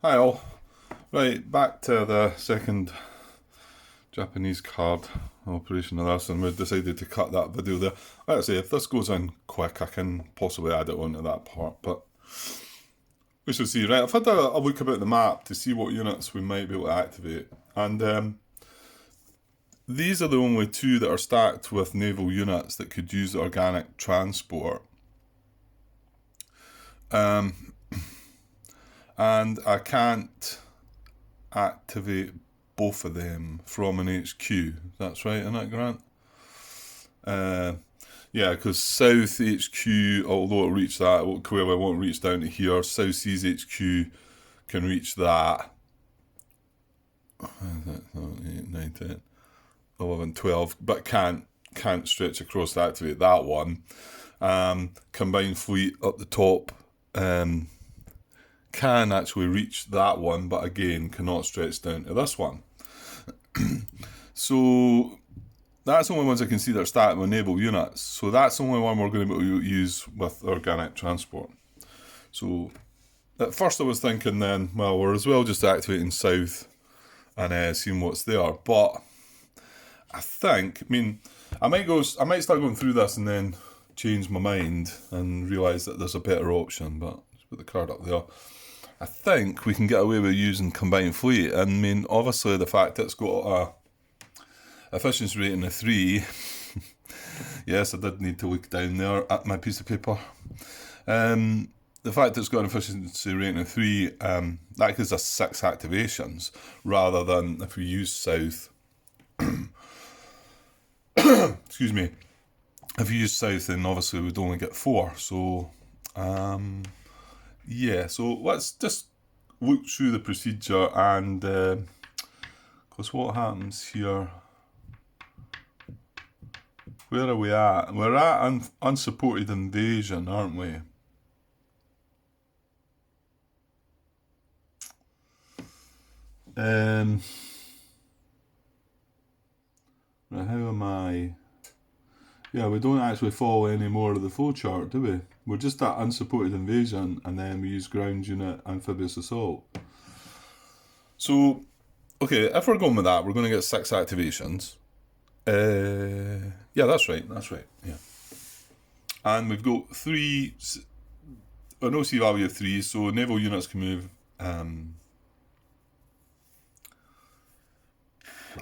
Hi all. Right, back to the second Japanese card operation of this, and we've decided to cut that video there. Like I say, if this goes in quick, I can possibly add it onto that part, but we shall see. Right, I've had a look about the map to see what units we might be able to activate, and these are the only two that are stacked with naval units that could use organic transport. And I can't activate both of them from an HQ. That's right, isn't that, Grant? Yeah, because South HQ, although it reached that, it clearly won't reach down to here. South Seas HQ can reach that. 8, 9, 10, 11, 12, but can't stretch across to activate that one. Combined fleet up the top can actually reach that one, but again cannot stretch down to this one. So that's the only ones I can see that are stacked with naval units. So that's the only one we're going to be able to use with organic transport. So at first I was thinking then, well, we're as well just activating south and seeing what's there. But I might start going through this and then change my mind and realise that there's a better option. But let's put the card up there. I think we can get away with using combined fleet. And obviously the fact it's got a efficiency rating of 3. Yes, I did need to look down there at my piece of paper. The fact it's got an efficiency rating of 3, that gives us 6 activations, rather than if we use south. Excuse me. If we use south, then obviously we'd only get 4. So, yeah. So let's just look through the procedure and because what happens here? Where are we at? We're at unsupported invasion, aren't we? Right, how am I? Yeah, we don't actually follow any more of the flowchart, do we? We're just at unsupported invasion, and then we use ground unit amphibious assault. So, okay, if we're going with that, we're going to get 6 activations. Yeah, that's right, yeah. And we've got 3, an OC value of 3, so naval units can move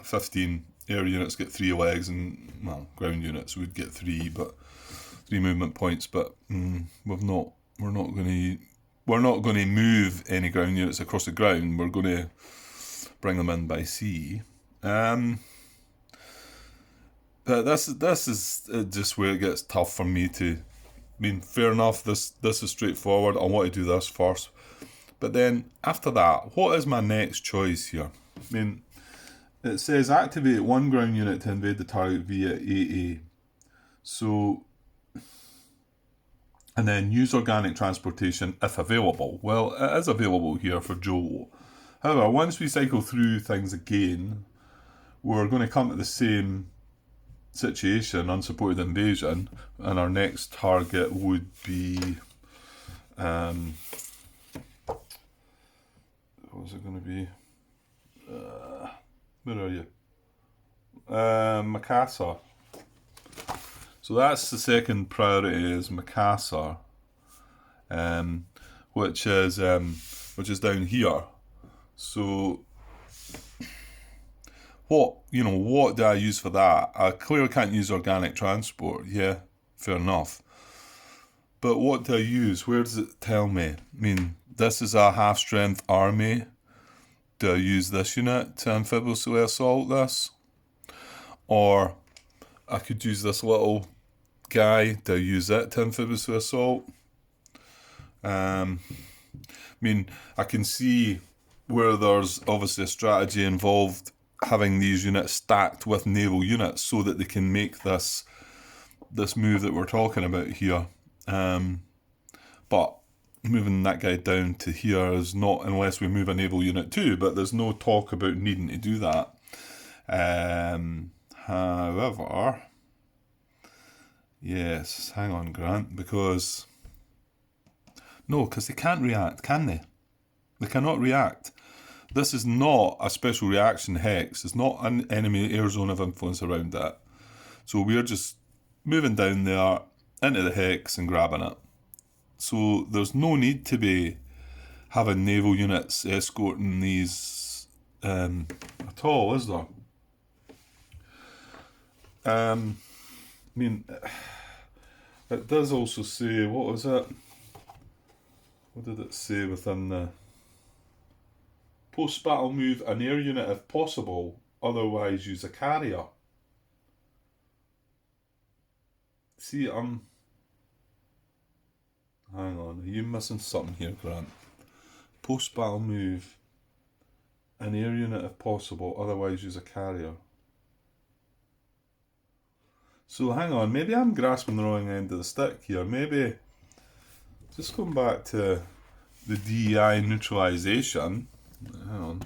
15, air units get 3 legs, and, well, ground units would get 3, but 3 movement points, but we're not going to move any ground units across the ground. We're going to bring them in by sea. But this is just where it gets tough for me to. Fair enough. This is straightforward. I want to do this first, but then after that, what is my next choice here? It says activate 1 ground unit to invade the target via AA. So, and then use organic transportation if available. Well, it is available here for Joe. However, once we cycle through things again, we're going to come to the same situation, unsupported invasion, and our next target would be what was it going to be? Where are you? Makassar. So that's the second priority, is Makassar, which is down here. So what do I use for that? I clearly can't use organic transport. Yeah, fair enough. But what do I use? Where does it tell me? This is a half-strength army. Do I use this unit to amphibiously assault this? Or I could use this little guy. Do I use it to amphibiously assault? I can see where there's obviously a strategy involved, having these units stacked with naval units so that they can make this move that we're talking about here. But moving that guy down to here is not, unless we move a naval unit too, but there's no talk about needing to do that. However, yes, hang on, Grant, because they can't react, can they? They cannot react. This is not a special reaction hex. It's not an enemy air zone of influence around that. So we're just moving down there into the hex and grabbing it. So there's no need to be having naval units escorting these at all, is there? I mean, it does also say, what was it? What did it say within the post-battle move an air unit if possible, otherwise use a carrier? See, hang on, are you missing something here, Grant? Post-battle move an air unit if possible, otherwise use a carrier. So hang on, maybe I'm grasping the wrong end of the stick here. Maybe, just going back to the DEI neutralization. Hang on,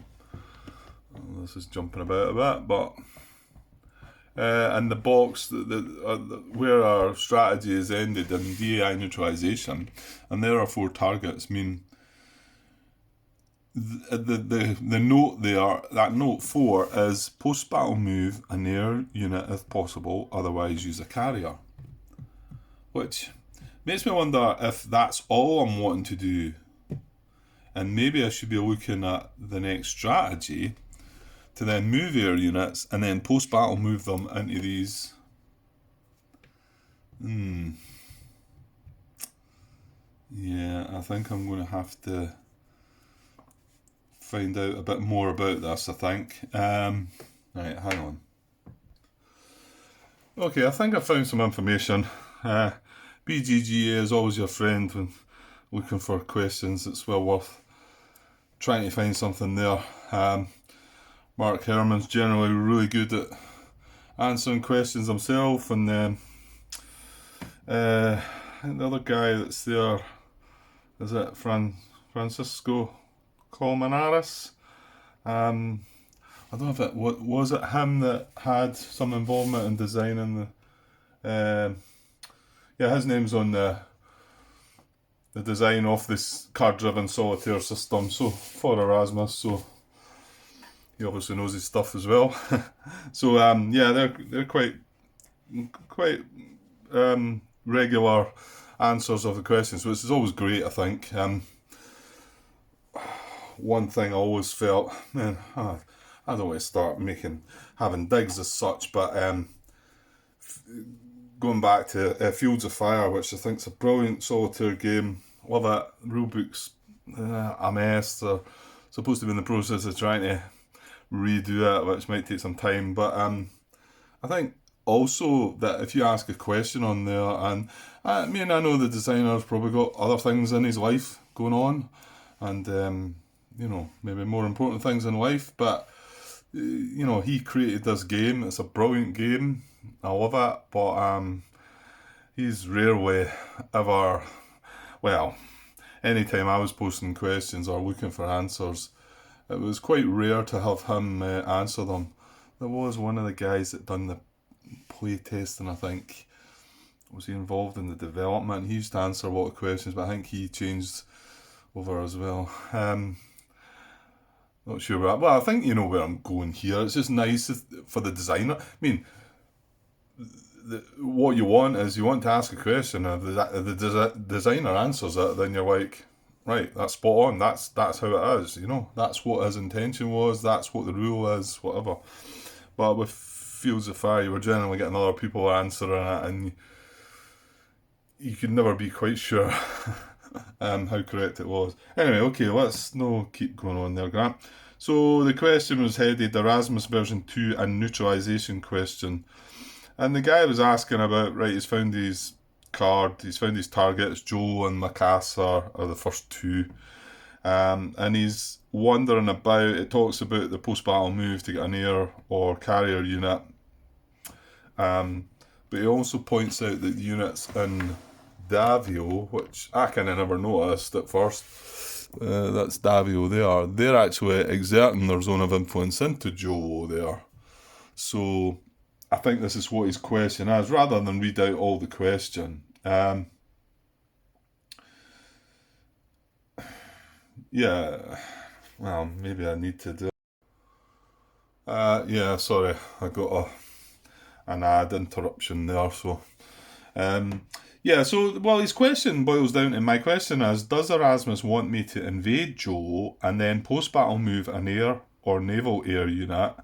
this is jumping about a bit, but in the box where our strategy is ended in DEI neutralization, and there are 4 targets. I mean, the note there, that note 4 is post-battle move an air unit if possible, otherwise use a carrier. Which makes me wonder if that's all I'm wanting to do. And maybe I should be looking at the next strategy to then move air units and then post-battle move them into these. Yeah, I think I'm going to have to find out a bit more about this, I think. Right, hang on. Okay, I think I found some information. BGGA is always your friend when looking for questions. It's well worth trying to find something there. Mark Herman's generally really good at answering questions himself, and then I think the other guy that's there, is it Francisco Colmenares? I don't know if it was it him that had some involvement in designing the yeah, his name's on the design of this card-driven solitaire system, so for Erasmus, so he obviously knows his stuff as well. So yeah, they're quite regular answers of the questions, which is always great, I think. One thing I always felt, man, I don't want to start having digs as such, but going back to Fields of Fire, which I think is a brilliant solitaire game. Love it. Rulebook's a mess. They're supposed to be in the process of trying to redo it, which might take some time. But I think also that if you ask a question on there, and I mean, I know the designer's probably got other things in his life going on, and you know, maybe more important things in life, but you know, he created this game. It's a brilliant game. I love it, but he's rarely ever, well, anytime I was posting questions or looking for answers, it was quite rare to have him answer them. There was one of the guys that done the play testing, I think. Was he involved in the development? He used to answer a lot of questions, but I think he changed over as well. Not sure where. Well, I think you know where I'm going here. It's just nice for the designer. I mean, what you want is you want to ask a question, and the designer answers it. Then you're like, right, that's spot on. That's how it is. You know, that's what his intention was. That's what the rule is. Whatever. But with Fields of Fire, you were generally getting other people answering it, and you could never be quite sure how correct it was. Anyway, okay, let's no keep going on there, Grant. So the question was headed Erasmus version 2 and neutralization question. And the guy was asking about, right, he's found his targets, Joe and Macassar are the first 2. And he's wondering about, it talks about the post-battle move to get an air or carrier unit. But he also points out that the units in Davio, which I kind of never noticed at first, that's Davio they're actually exerting their zone of influence into Joe there. So I think this is what his question is, rather than read out all the question. yeah, well, maybe I need to do. Yeah, sorry, I got an ad interruption there, so. Um, yeah, so, well, his question boils down to my question is, does Erasmus want me to invade Joe and then post-battle move an air or naval air unit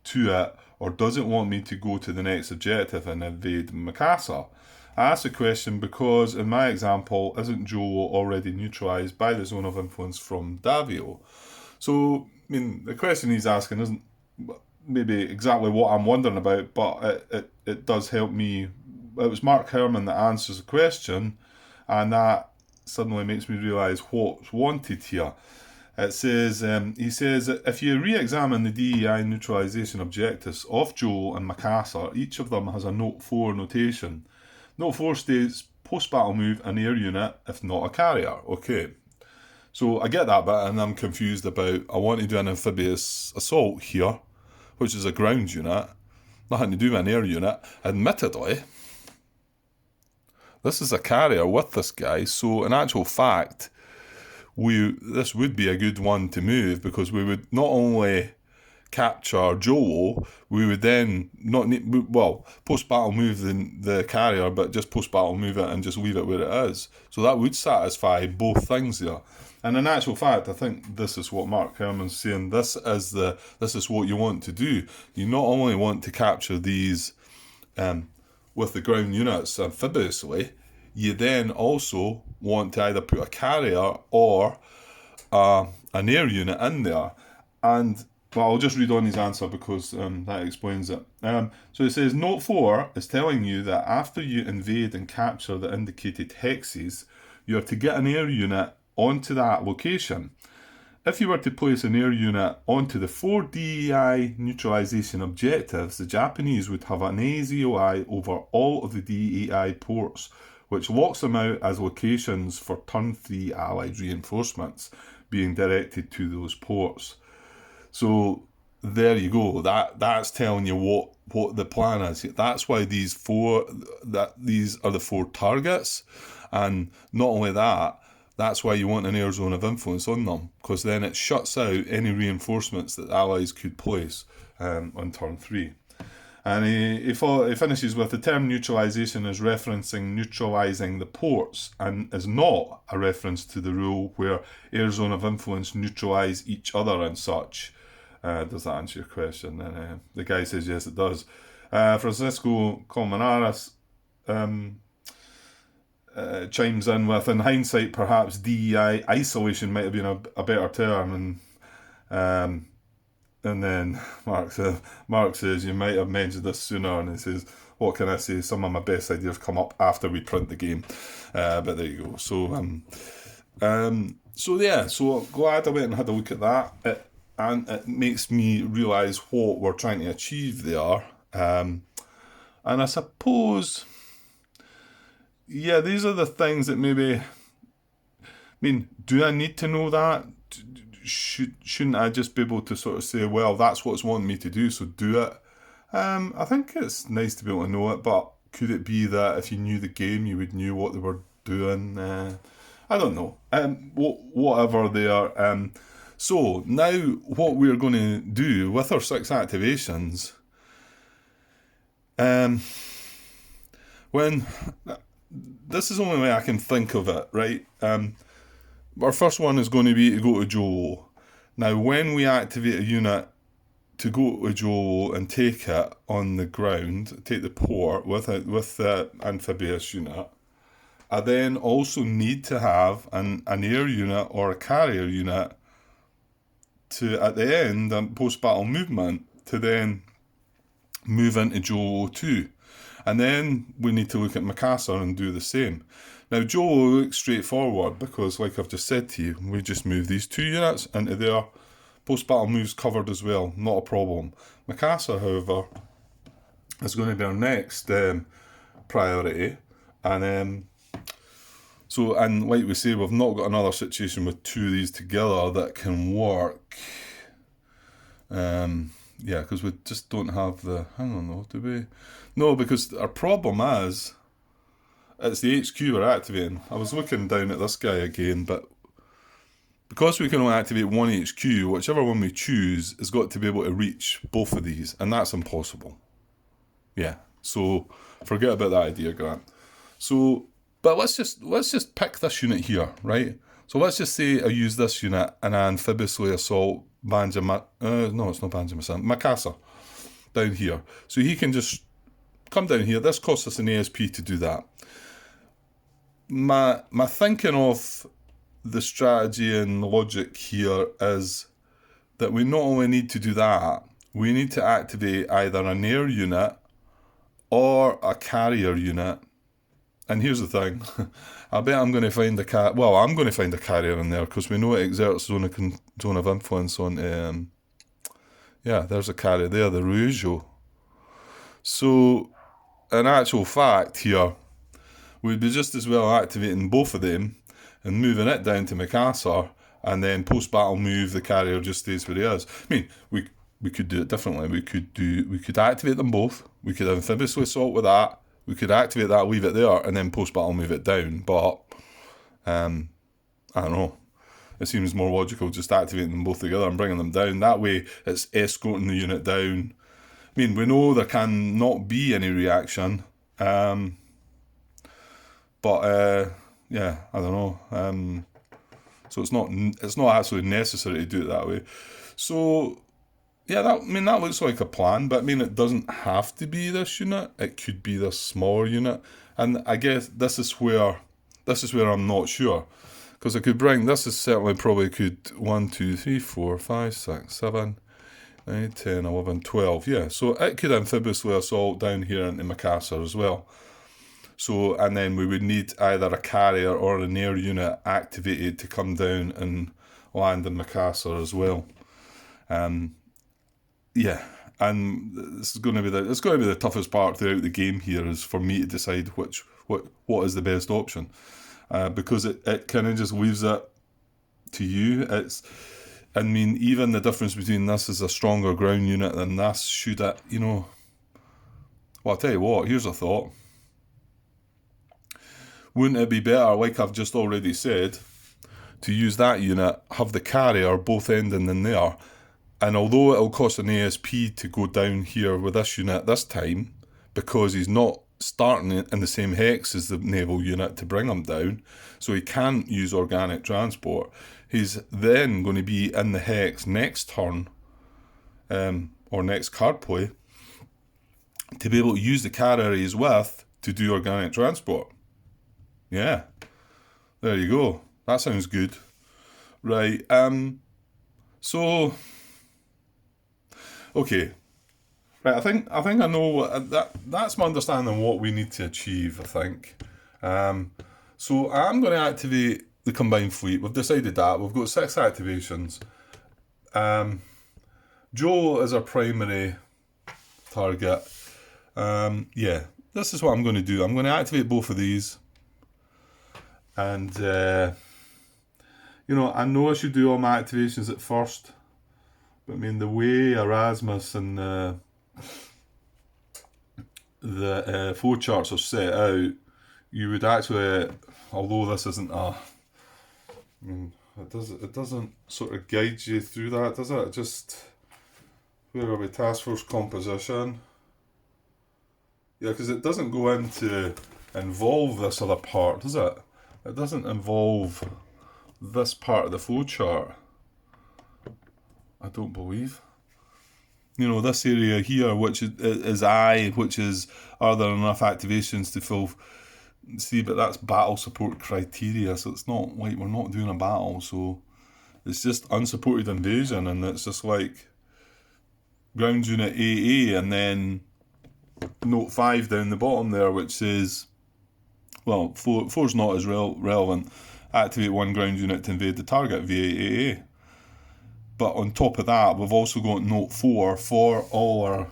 to it, or does it want me to go to the next objective and invade Makassar? I ask the question because, in my example, isn't Joe already neutralised by the zone of influence from Davio? So, I mean, the question he's asking isn't maybe exactly what I'm wondering about, but it does help me. It was Mark Herman that answers the question, and that suddenly makes me realise what's wanted here. It says, he says, if you re-examine the DEI neutralisation objectives of Joel and Makassar, each of them has a Note 4 notation. Note 4 states, post-battle move an air unit, if not a carrier. Okay, so I get that bit, and I'm confused about, I want to do an amphibious assault here, which is a ground unit, nothing to do with an air unit. Admittedly, this is a carrier with this guy, so in actual fact, this would be a good one to move, because we would not only capture Joel, we would then not need, well, post-battle move the carrier, but just post-battle move it and just leave it where it is. So that would satisfy both things there. And in actual fact, I think this is what Mark Herman's saying. This is what you want to do. You not only want to capture these with the ground units amphibiously, you then also want to either put a carrier or an air unit in there. And well, I'll just read on his answer because that explains it. So it says, Note 4 is telling you that after you invade and capture the indicated hexes, you are to get an air unit onto that location. If you were to place an air unit onto the 4 DEI neutralisation objectives, the Japanese would have an AZOI over all of the DEI ports, which locks them out as locations for turn 3 Allied reinforcements being directed to those ports. So there you go. That's telling you what the plan is. That's why these are the 4 targets, and not only that, that's why you want an air zone of influence on them, because then it shuts out any reinforcements that the Allies could place on turn 3. And he finishes with, the term neutralisation is referencing neutralising the ports and is not a reference to the rule where air zone of influence neutralise each other and such. Does that answer your question? And the guy says yes, it does. Francisco Colmenares chimes in with, in hindsight, perhaps DEI isolation might have been a better term, and then Mark says, you might have mentioned this sooner, and he says, what can I say? Some of my best ideas come up after we print the game. But there you go. So glad I went and had a look at that. And it makes me realise what we're trying to achieve there. And I suppose, yeah, these are the things that maybe, I mean, do I need to know that? Shouldn't I just be able to sort of say, well, that's what's wanting me to do, so do it? I think it's nice to be able to know it, but could it be that if you knew the game, you would know what they were doing? I don't know. Whatever they are. So now what we're going to do with our 6 activations, when this is the only way I can think of it, right? Our first one is going to be to go to Joe. Now, when we activate a unit to go to Joe and take it on the ground, take the port with the amphibious unit, I then also need to have an air unit or a carrier unit to, at the end, post-battle movement, to then move into Joe 2. And then we need to look at Makassar and do the same. Now, Joe looks straightforward because, like I've just said to you, we just move these 2 units into there. Post-battle moves covered as well, not a problem. Makassar, however, is going to be our next priority. And and like we say, we've not got another situation with 2 of these together that can work. Yeah, because we just don't have the... Hang on, though, do we? No, because our problem is, it's the HQ we're activating. I was looking down at this guy again, but because we can only activate one HQ, whichever one we choose has got to be able to reach both of these, and that's impossible. Yeah, so forget about that idea, Grant. So, but let's just pick this unit here, right? So let's just say I use this unit and I amphibiously assault no, it's not Banjamasan, Makasa down here. So he can just come down here. This costs us an ASP to do that. My thinking of the strategy and logic here is that we not only need to do that, we need to activate either an air unit or a carrier unit. And here's the thing, I bet I'm going to find I'm going to find a carrier in there, because we know it exerts zone of influence on, there's a carrier there, the Rujo. So, in actual fact here, we'd be just as well activating both of them and moving it down to Macassar, and then post-battle move, the carrier just stays where he is. I mean, we could do it differently. We could activate them both. We could amphibiously assault with that. We could activate that, leave it there, and then post-battle move it down. But, I don't know. It seems more logical just activating them both together and bringing them down. That way, it's escorting the unit down. I mean, we know there can not be any reaction. I don't know. So it's not actually necessary to do it that way. So, yeah, that looks like a plan, but I mean, it doesn't have to be this unit. It could be this smaller unit, and I guess this is where I'm not sure, because I could bring this is certainly probably could 1, 2, 3, 4, 5, 6, 7, 9, 10, 11, 12. Yeah, so it could amphibiously assault down here into Macassar as well. So, and then we would need either a carrier or an air unit activated to come down and land in Macassar as well. Yeah, and this is going to be the toughest part throughout the game here, is for me to decide what is the best option, because it kind of just leaves it to you. Even the difference between this is a stronger ground unit than this, should it, well, I'll tell you what, here's a thought. Wouldn't it be better, like I've just already said, to use that unit, have the carrier both ending in there, and although it'll cost an ASP to go down here with this unit this time, because he's not starting in the same hex as the naval unit to bring him down, so he can't use organic transport, he's then going to be in the hex next turn, or next card play, to be able to use the carrier he's with to do organic transport. Yeah, there you go. That sounds good. Right, so... Okay, right. I think I know that's my understanding of what we need to achieve. I think. So I'm going to activate the combined fleet. We've decided that we've got 6 activations. Joe is our primary target. This is what I'm going to do. I'm going to activate both of these, and I know I should do all my activations at first. I mean, the way Erasmus and the flow charts are set out, you would actually, although this isn't it doesn't sort of guide you through that, does it? Just, where are we? Task force composition. Yeah, because it doesn't go into involve this other part, does it? It doesn't involve this part of the flow chart. I don't believe. This area here, which is are there enough activations to fill? See, but that's battle support criteria, so it's not like we're not doing a battle, so it's just unsupported invasion, and it's just like ground unit AA, and then note 5 down the bottom there, which says, well, 4's not as relevant. Activate 1 ground unit to invade the target via AA. But on top of that, we've also got note 4 for all our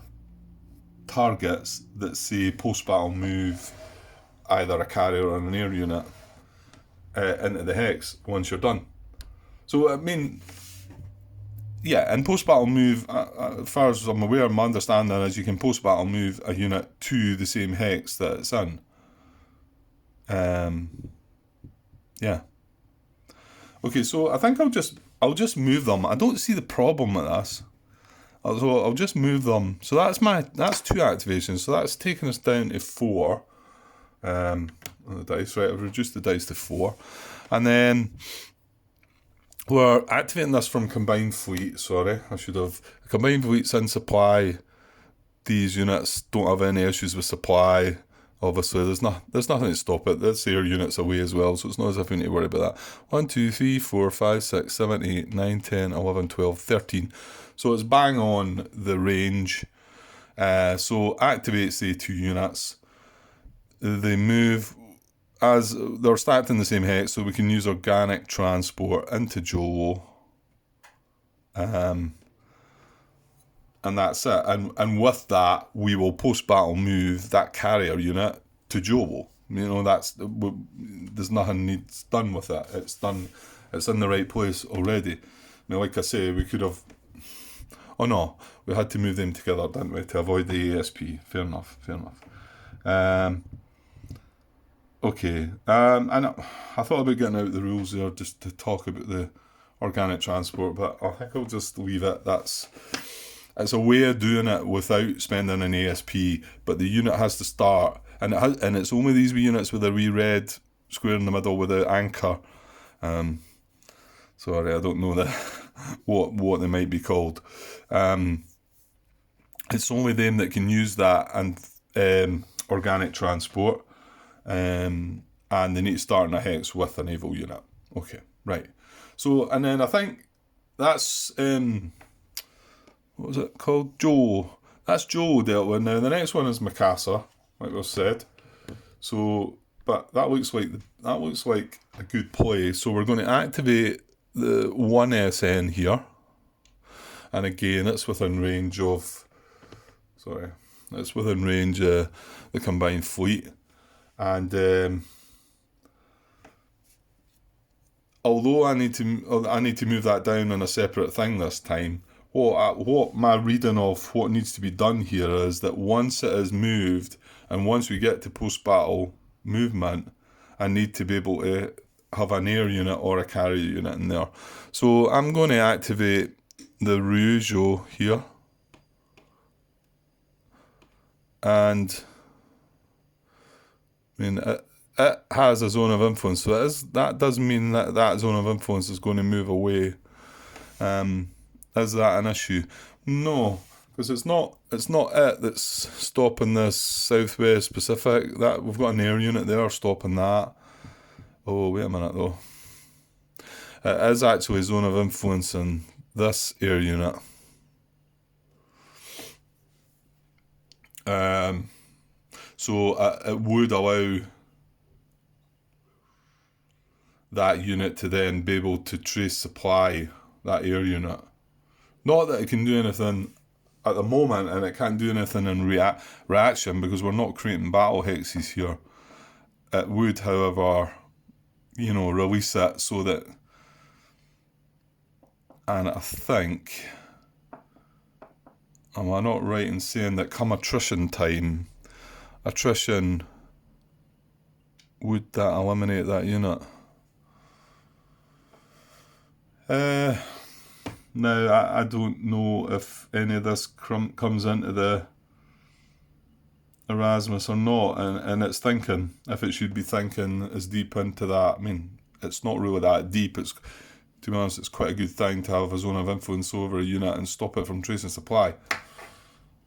targets that say post-battle move either a carrier or an air unit into the hex once you're done. So, I mean, yeah, and post-battle move, as far as I'm aware, my understanding is you can post-battle move a unit to the same hex that it's in. Yeah. Okay, so I think I'll just move them. I don't see the problem with this. So I'll just move them. So that's 2 activations. So that's taking us down to 4. On the dice, right? I've reduced the dice to 4. And then we're activating this from Combined Fleet. Sorry, I should have. Combined Fleet's in supply. These units don't have any issues with supply. Obviously, there's nothing to stop it. This air unit's away as well, so it's not as if we need to worry about that. 1, 2, 3, 4, 5, 6, 7, 8, 9, 10, 11, 12, 13. So it's bang on the range. So activates the 2 units. They move as they're stacked in the same hex, so we can use organic transport into Jolo. And that's it. And with that, we will post-battle move that carrier unit to Jolo. You know, there's nothing needs done with it. It's done. It's in the right place already. I mean, like I say, we could have. Oh no, we had to move them together, didn't we, to avoid the ASP? Fair enough. Okay. And I thought about getting out the rules there just to talk about the organic transport, but I think I'll just leave it. It's a way of doing it without spending an ASP, but the unit has to start, and it's only these wee units with a wee red square in the middle with the anchor. Sorry, I don't know what they might be called. It's only them that can use that and organic transport, and they need to start in a hex with a naval unit. Okay, right. So, and then I think that's what was it called? Joe. That's Joe dealt with. Now the next one is Mikasa, like we said. So, but that looks like a good play. So we're going to activate the 1 SN here, and again it's within range of. Sorry, it's within range of the combined fleet, and although I need to move that down on a separate thing this time. What my reading of what needs to be done here is that once it is moved, and once we get to post-battle movement, I need to be able to have an air unit or a carrier unit in there. So I'm going to activate the Ryujo here. And I mean, it has a zone of influence, so that does mean that zone of influence is going to move away. Is that an issue? No, because it's not it that's stopping this Southwest Pacific. That we've got an air unit there stopping that. Oh, wait a minute though. It is actually a zone of influence in this air unit. So it would allow that unit to then be able to trace supply that air unit. Not that it can do anything at the moment, and it can't do anything in reaction because we're not creating battle hexes here. It would, however, release it so that, and I think, am I not right in saying that come attrition time, would that eliminate that unit? Now, I don't know if any of this comes into the Erasmus or not, and it's thinking, if it should be thinking as deep into that. I mean, it's not really that deep. It's, to be honest, it's quite a good thing to have a zone of influence over a unit and stop it from tracing supply.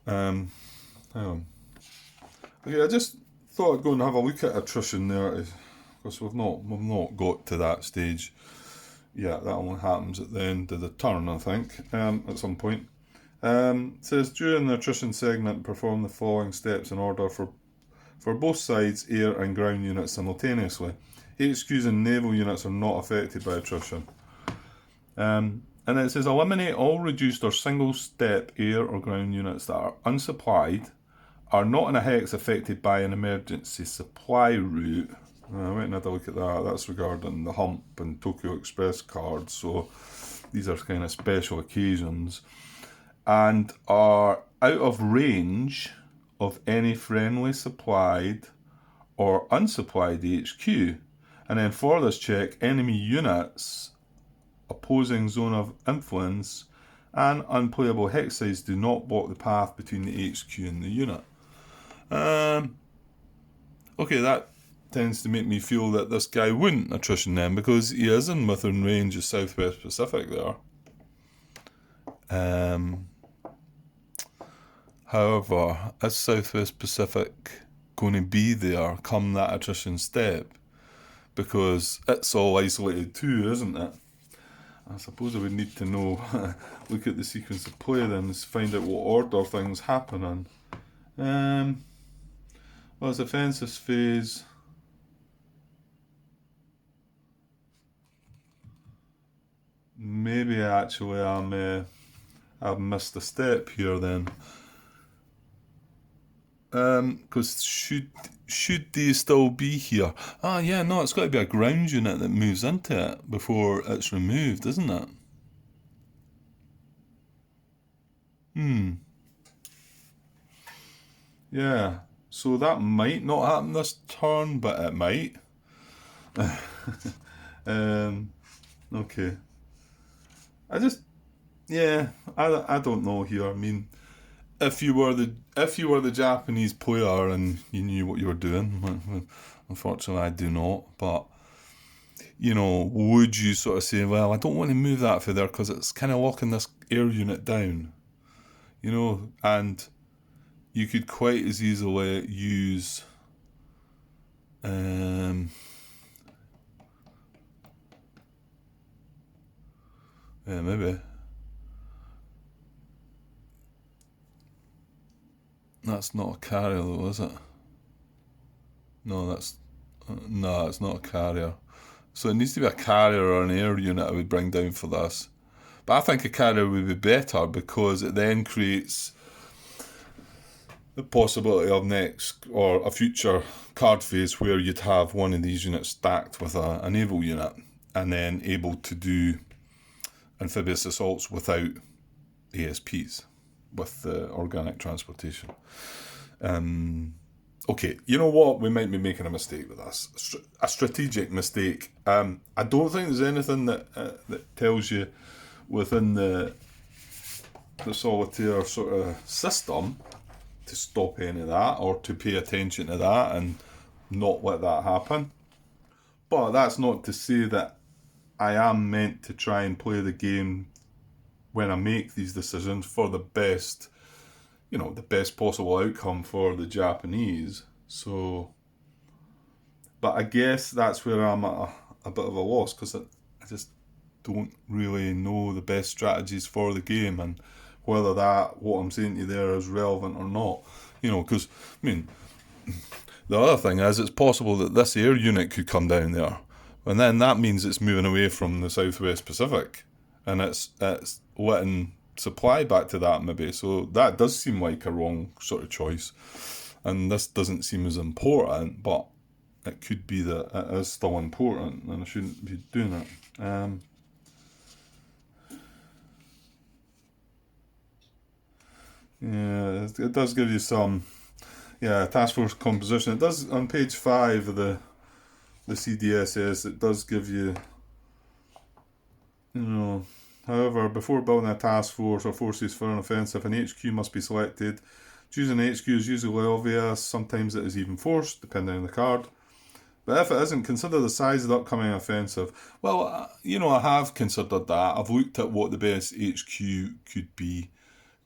Hang on. Okay, I just thought I'd go and have a look at attrition there, because we've not got to that stage. Yeah, that only happens at the end of the turn, I think, at some point. It says, during the attrition segment, perform the following steps in order for both sides, air and ground units simultaneously. HQs and naval units are not affected by attrition. And then it says, eliminate all reduced or single-step air or ground units that are unsupplied, are not in a hex affected by an emergency supply route. I went and had a look at that. That's regarding the Hump and Tokyo Express cards. So these are kind of special occasions. And are out of range of any friendly supplied or unsupplied HQ. And then for this check, enemy units opposing zone of influence and unplayable hex size do not block the path between the HQ and the unit. Okay, that tends to make me feel that this guy wouldn't attrition then, because he isn't within range of Southwest Pacific there. However, is Southwest Pacific going to be there come that attrition step? Because it's all isolated too, isn't it? I suppose I would need to know, look at the sequence of play then, to find out what order things happen in. Well, it's offensive phase. Maybe actually I've missed a step here then. Because should they still be here? Ah, yeah, no, it's got to be a ground unit that moves into it before it's removed, isn't it? Yeah, so that might not happen this turn, but it might. Okay. I don't know here. I mean, if you were the Japanese player and you knew what you were doing, unfortunately I do not, but would you sort of say, well, I don't want to move that for there because it's kind of locking this air unit down, and you could quite as easily use yeah, maybe. That's not a carrier though, is it? No, it's not a carrier. So it needs to be a carrier or an air unit I would bring down for this. But I think a carrier would be better because it then creates the possibility of next or a future card phase where you'd have one of these units stacked with a naval unit and then able to do amphibious assaults without ASPs with the organic transportation. Okay, you know what? We might be making a mistake with this. A strategic mistake. I don't think there's anything that tells you within the solitaire sort of system to stop any of that or to pay attention to that and not let that happen. But that's not to say that I am meant to try and play the game when I make these decisions for the best, the best possible outcome for the Japanese. So, but I guess that's where I'm at a bit of a loss because I just don't really know the best strategies for the game and whether what I'm saying to you there is relevant or not. Because, the other thing is it's possible that this air unit could come down there. And then that means it's moving away from the Southwest Pacific. And it's letting supply back to that maybe. So that does seem like a wrong sort of choice. And this doesn't seem as important, but it could be that it is still important and I shouldn't be doing it. Yeah, it does give you some, task force composition. It does, on page 5 of the CDSS, it does give you, however, before building a task force or forces for an offensive, an HQ must be selected. Choosing an HQ is usually obvious, sometimes it is even forced, depending on the card. But if it isn't, consider the size of the upcoming offensive. Well, I have considered that. I've looked at what the best HQ could be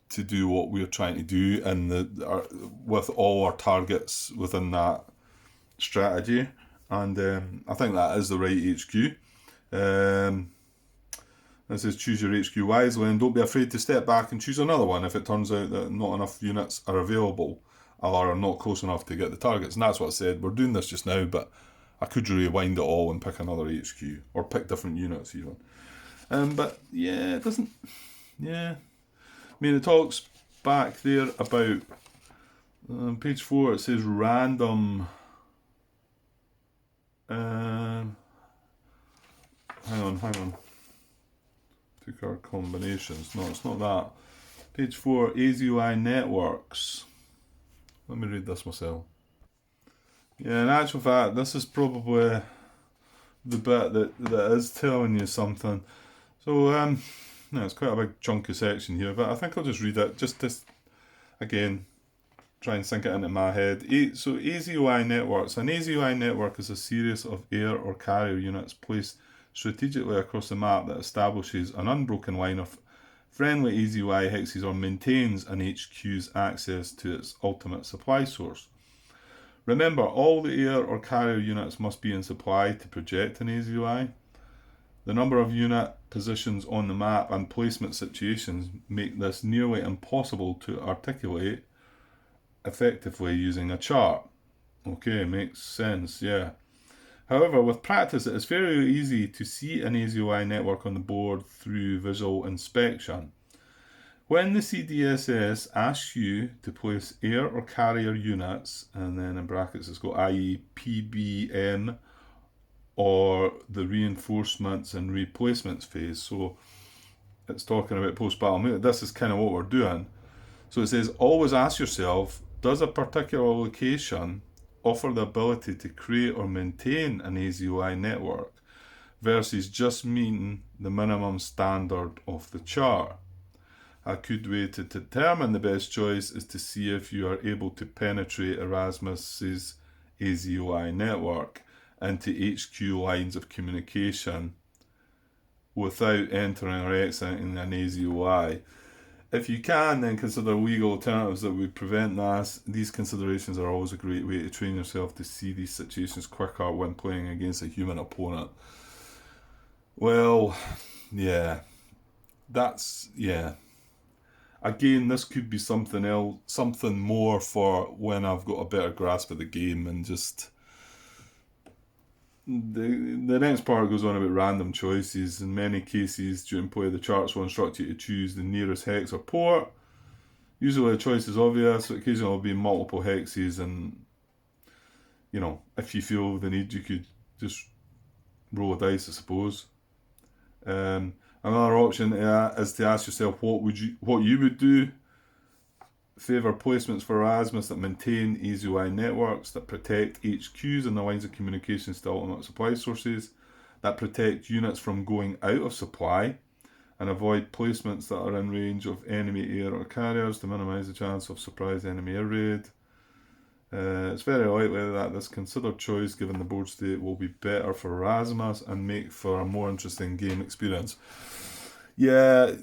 to do what we're trying to do and with all our targets within that strategy. And I think that is the right HQ. It says choose your HQ wisely and don't be afraid to step back and choose another one if it turns out that not enough units are available or are not close enough to get the targets. And that's what I said. We're doing this just now, but I could rewind it all and pick another HQ or pick different units even. But yeah, it doesn't. Yeah. It talks back there about page 4. It says random. Hang on. 2-card combinations. No, it's not that. Page 4, AZUI networks. Let me read this myself. Yeah, in actual fact, this is probably the bit that is telling you something. So, no, it's quite a big chunky section here, but I think I'll just read it, just to, again, try and sink it into my head. So AZOI networks. An AZOI network is a series of air or carrier units placed strategically across the map that establishes an unbroken line of friendly AZOI hexes or maintains an HQ's access to its ultimate supply source. Remember, all the air or carrier units must be in supply to project an AZOI. The number of unit positions on the map and placement situations make this nearly impossible to articulate effectively using a chart. Okay, makes sense, yeah. However, with practice, it is very easy to see an AZOI network on the board through visual inspection. When the CDSS asks you to place air or carrier units, and then in brackets it's got i.e. PBM or the reinforcements and replacements phase, so it's talking about post-battle. This is kind of what we're doing. So it says, always ask yourself, does a particular location offer the ability to create or maintain an AZOI network versus just meeting the minimum standard of the chart? A good way to determine the best choice is to see if you are able to penetrate Erasmus's AZOI network into HQ lines of communication without entering or exiting an AZOI. If you can, then consider legal alternatives that would prevent this. These considerations are always a great way to train yourself to see these situations quicker when playing against a human opponent. Well, yeah. Again, this could be something else, something more for when I've got a better grasp of the game, and just the next part goes on about random choices. In many cases during play, the charts will instruct you to choose the nearest hex or port. Usually the choice is obvious, but occasionally there will be multiple hexes, and if you feel the need, you could just roll a dice, I suppose. Another option is to ask yourself what you would do. Favour placements for Erasmus that maintain AZOI networks, that protect HQs and the lines of communications to ultimate supply sources, that protect units from going out of supply, and avoid placements that are in range of enemy air or carriers to minimise the chance of surprise enemy air raid. It's very likely that this considered choice, given the board state, will be better for Erasmus and make for a more interesting game experience. I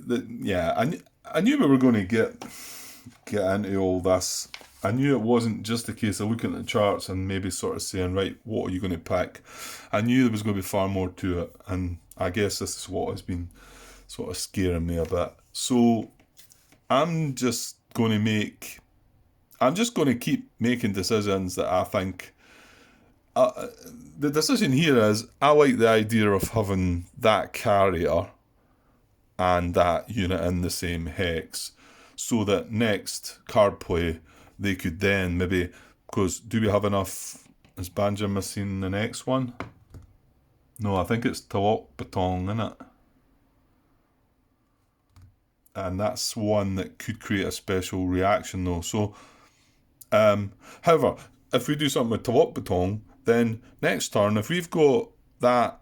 knew we were going to get into all this. I knew it wasn't just a case of looking at the charts and maybe sort of saying, right, what are you going to pick? I knew there was going to be far more to it, and I guess this is what has been sort of scaring me a bit. So I'm just going to keep making decisions that I think the decision here is, I like the idea of having that carrier and that unit in the same hex, so that next card play they could then maybe, because do we have enough? Is Banja missing the next one? No, I think it's Talok Batong, isn't it? And that's one that could create a special reaction though. So however, if we do something with Talok Batong, then next turn, if we've got that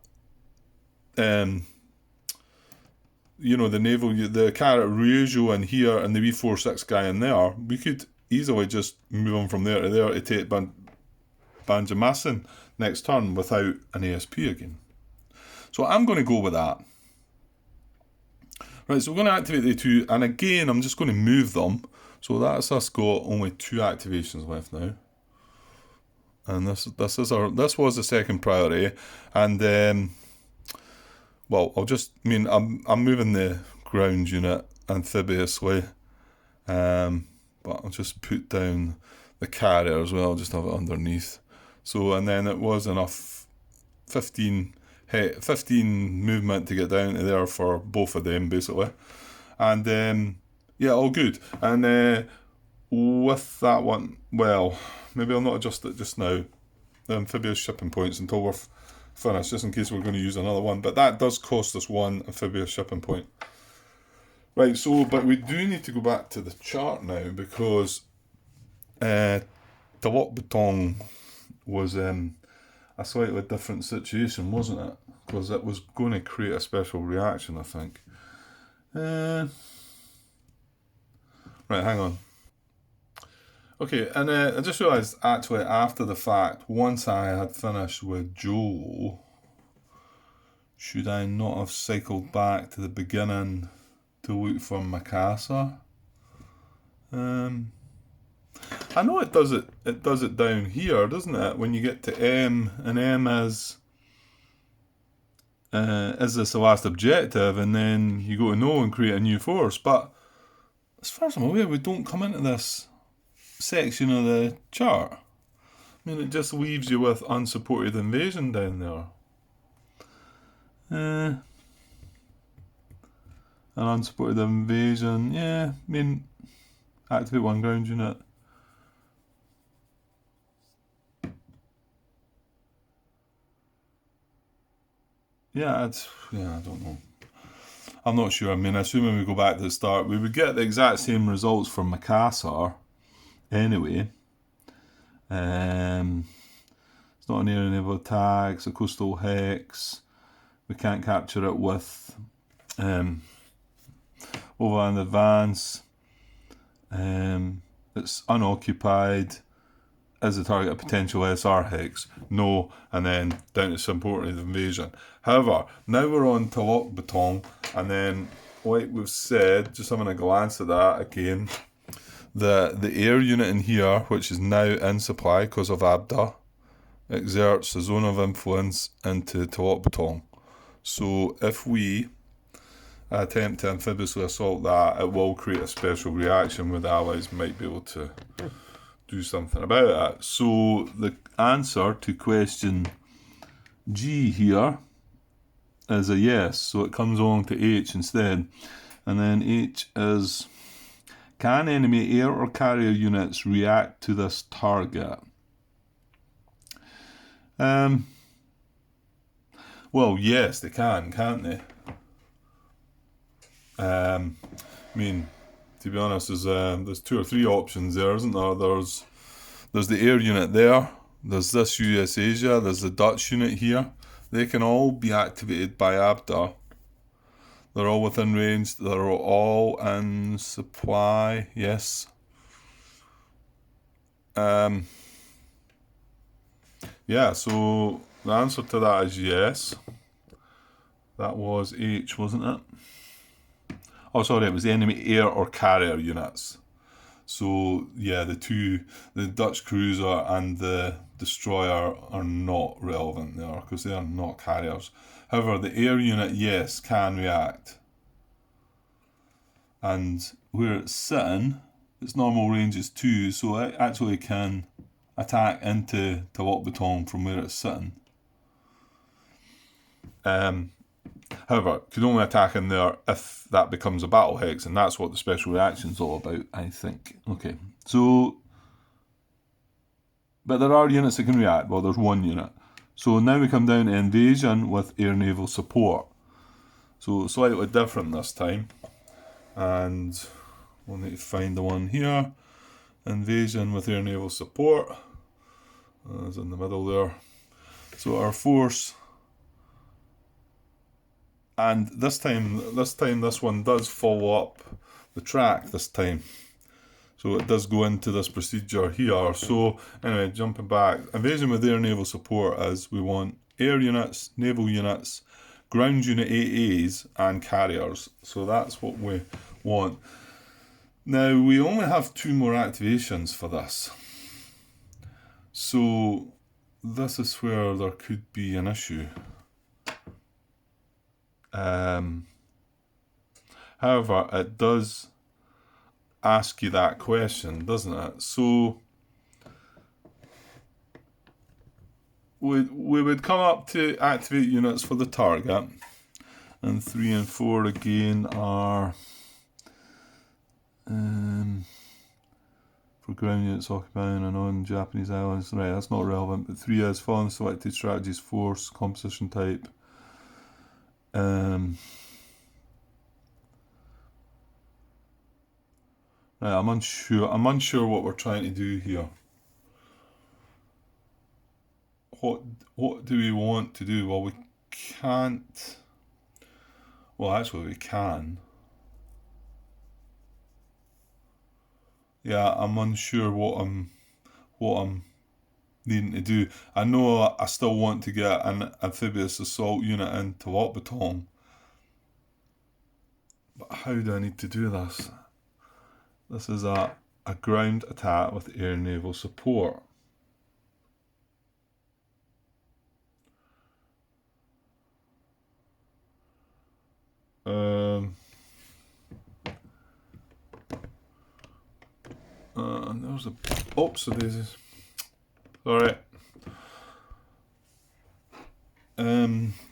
the naval, the carrot Ryujo in here and the V46 guy in there, we could easily just move on from there to there to take Banjamasin next turn without an ASP again. So I'm going to go with that. Right, so we're going to activate the two, and again I'm just going to move them. So that's us got only 2 activations left now. And this was the second priority, and I'm moving the ground unit amphibiously, but I'll just put down the carrier as well, just have it underneath. So, and then it was enough 15 movement to get down to there for both of them basically, and all good. And with that one, well, maybe I'll not adjust it just now, the amphibious shipping points, until we're finished, just in case we're going to use another one, but that does cost us 1 amphibious shipping point. Right, so, but we do need to go back to the chart now, because Talok Batong was, a slightly different situation, wasn't it? Because it was going to create a special reaction, I think. Right, hang on. Okay, and I just realised actually after the fact, once I had finished with Joe, should I not have cycled back to the beginning to look for Mikasa? I know it does it down here, doesn't it? When you get to M, and M is this the last objective, and then you go to no and create a new force. But as far as I'm aware, we don't come into this section of the chart. I mean, it just leaves you with unsupported invasion down there. An unsupported invasion, yeah, I mean, activate one ground unit. Yeah, I don't know. I'm not sure. I mean, assuming we go back to the start, we would get the exact same results for Makassar anyway. It's not an air naval attack, it's a coastal hex. We can't capture it with overland advance. It's unoccupied. Is the target a potential SR hex? No, and then down to supported invasion. However, now we're on to Lock Baton, and then, like we've said, just having a glance at that again, the air unit in here, which is now in supply because of Abda, exerts a zone of influence into Lock Baton. So if we attempt to amphibiously assault that, it will create a special reaction where the allies might be able to do something about it. So the answer to question G here is a yes. So it comes along to H instead. And then H is, can enemy air or carrier units react to this target? Well, yes, they can, can't they? I mean, to be honest, there's 2 or 3 options there, isn't there? There's the air unit there, there's this US Asia, there's the Dutch unit here. They can all be activated by Abda. They're all within range, they're all in supply, yes. Yeah, so the answer to that is yes. That was H, wasn't it? Oh, sorry, it was the enemy air or carrier units. So, yeah, the Dutch cruiser and the destroyer are not relevant there because they are not carriers. However, the air unit, yes, can react. And where it's sitting, its normal range is 2, so it actually can attack into Lock Baton from where it's sitting. However, it could only attack in there if that becomes a battle hex, and that's what the special reaction's all about, I think. Okay, so, but there are units that can react. Well, there's 1 unit. So now we come down to invasion with Air Naval Support. So slightly different this time. And we'll need to find the one here. Invasion with Air Naval Support. It's in the middle there. So our force, and this one does follow up the track this time. So it does go into this procedure here. So anyway, jumping back, invasion with Air Naval Support is we want air units, naval units, ground unit AAs, and carriers. So that's what we want. Now we only have 2 more activations for this. So this is where there could be an issue. However, it does ask you that question, doesn't it? So we would come up to activate units for the target, and 3 and 4 again are for ground units occupying and on Japanese islands. Right, that's not relevant, but 3 is following selected strategies, force, composition type. Right, I'm unsure what we're trying to do here. what do we want to do? Well, we can't. Well, actually, we can. Yeah, I'm unsure what I'm needing to do. I know I still want to get an amphibious assault unit into Lockbaton, but how do I need to do this? This is a ground attack with Air Naval Support. And there's a oops, so daisies. Sorry.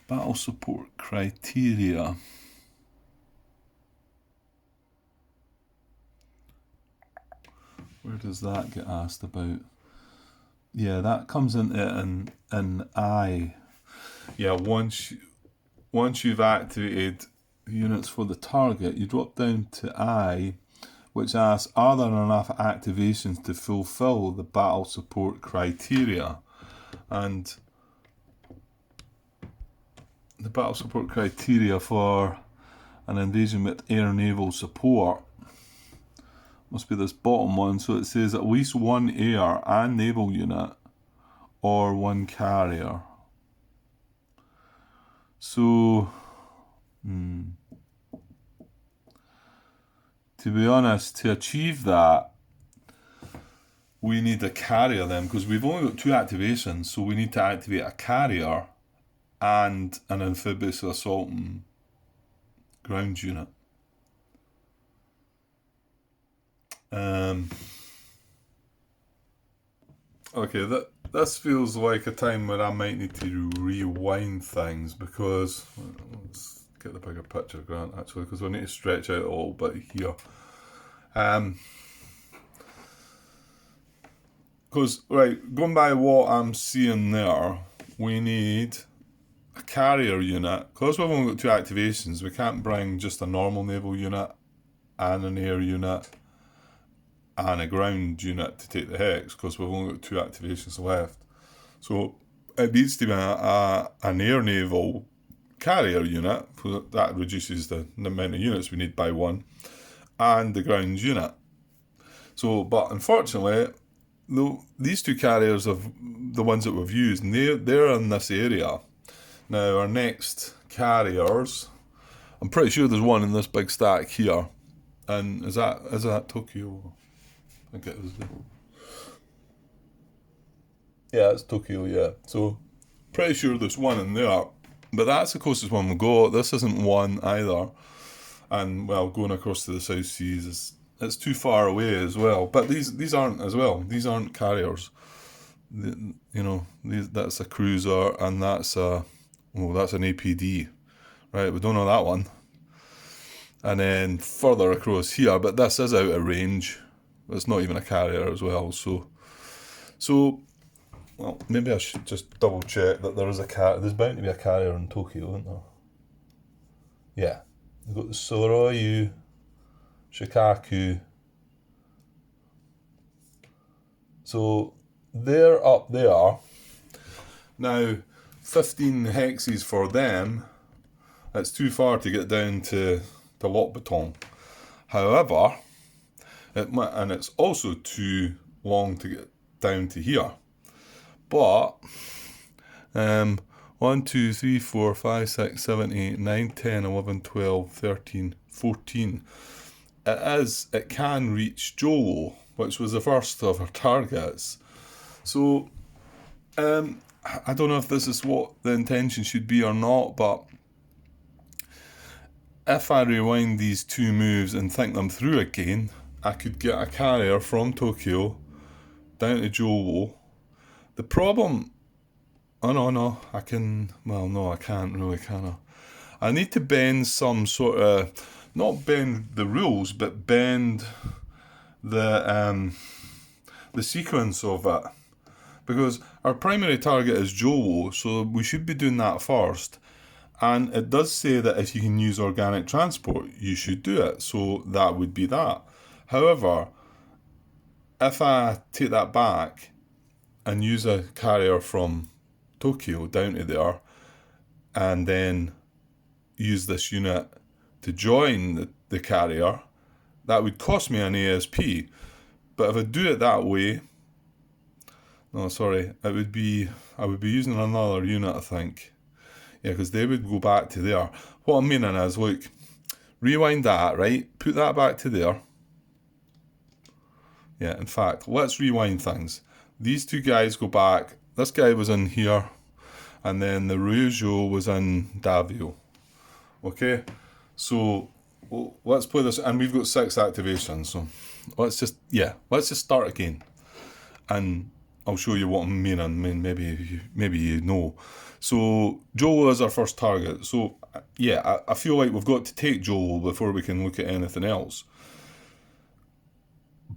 Battle support criteria. Where does that get asked about? Yeah, that comes into an I. Yeah, once you've activated units for the target, you drop down to I, which asks, are there enough activations to fulfill the battle support criteria? And the battle support criteria for an invasion with Air Naval Support must be this bottom one. So it says at least one air and naval unit or one carrier. So, to be honest, to achieve that, we need a carrier then, because we've only got 2 activations, so we need to activate a carrier and an amphibious assault and ground unit. Okay, this feels like a time where I might need to rewind things, because let's get the bigger picture, Grant, actually, because we need to stretch out a little bit here. Because, right, going by what I'm seeing there, we need a carrier unit. Because we've only got 2 activations, we can't bring just a normal naval unit and an air unit and a ground unit to take the hex, because we've only got 2 activations left. So it needs to be an air naval carrier unit. That reduces the amount of units we need by 1, and the ground unit. So, but unfortunately, these 2 carriers are the ones that we've used, and they're in this area. Now our next carriers, I'm pretty sure there's one in this big stack here. And is that Tokyo? I think it is. Yeah, it's Tokyo, yeah. So pretty sure there's one in there. But that's the closest one we've got. This isn't one either. And well, going across to the South Seas it's too far away as well. But these aren't as well. These aren't carriers. That's a cruiser, and that's an APD, right? We don't know that one. And then further across here, but this is out of range. It's not even a carrier as well. So well, maybe I should just double check that there is there's bound to be a carrier in Tokyo, isn't there? Yeah, we've got the Soryu, Shikaku. So they're up there. Now, 15 hexes for them. It's too far to get down to Lockbaton. However, it's also too long to get down to here. But 1, 2, 3, 4, 5, 6, 7, 8, 9, 10, 11, 12, 13, 14. It can reach Jolo, which was the first of our targets. So I don't know if this is what the intention should be or not, but if I rewind these 2 moves and think them through again, I could get a carrier from Tokyo down to Jolo. The problem... no, I can... Well, no, I can't really, can I? I need to bend some sort of... Not bend the rules, but bend the sequence of it. Because our primary target is Jolo, so we should be doing that first. And it does say that if you can use organic transport, you should do it. So that would be that. However, if I take that back and use a carrier from Tokyo down to there, and then use this unit to join the carrier, that would cost me an ASP. But if I do it that way, no, sorry, I would be using another unit, I think. Yeah, because they would go back to there. What I'm meaning is, look, rewind that, right? Put that back to there. Yeah, in fact, let's rewind things. These two guys go back. This guy was in here, and then the Ryujo was in Davio. Okay, so let's play this, and we've got 6 activations. So let's just start again, and I'll show you what I'm meaning. I mean, maybe you know. So Joel is our first target. So yeah, I feel like we've got to take Joel before we can look at anything else.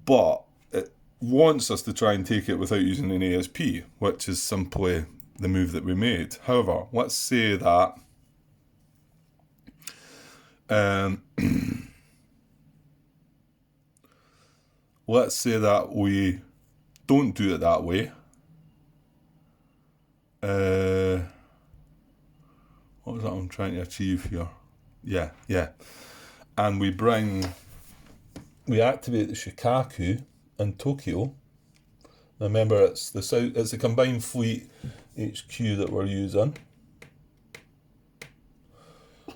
But it wants us to try and take it without using an ASP, which is simply the move that we made. However, let's say that let's say that we don't do it that way. What was that I'm trying to achieve here? Yeah. And we activate the Shikaku in Tokyo. Remember, it's a combined fleet HQ that we're using.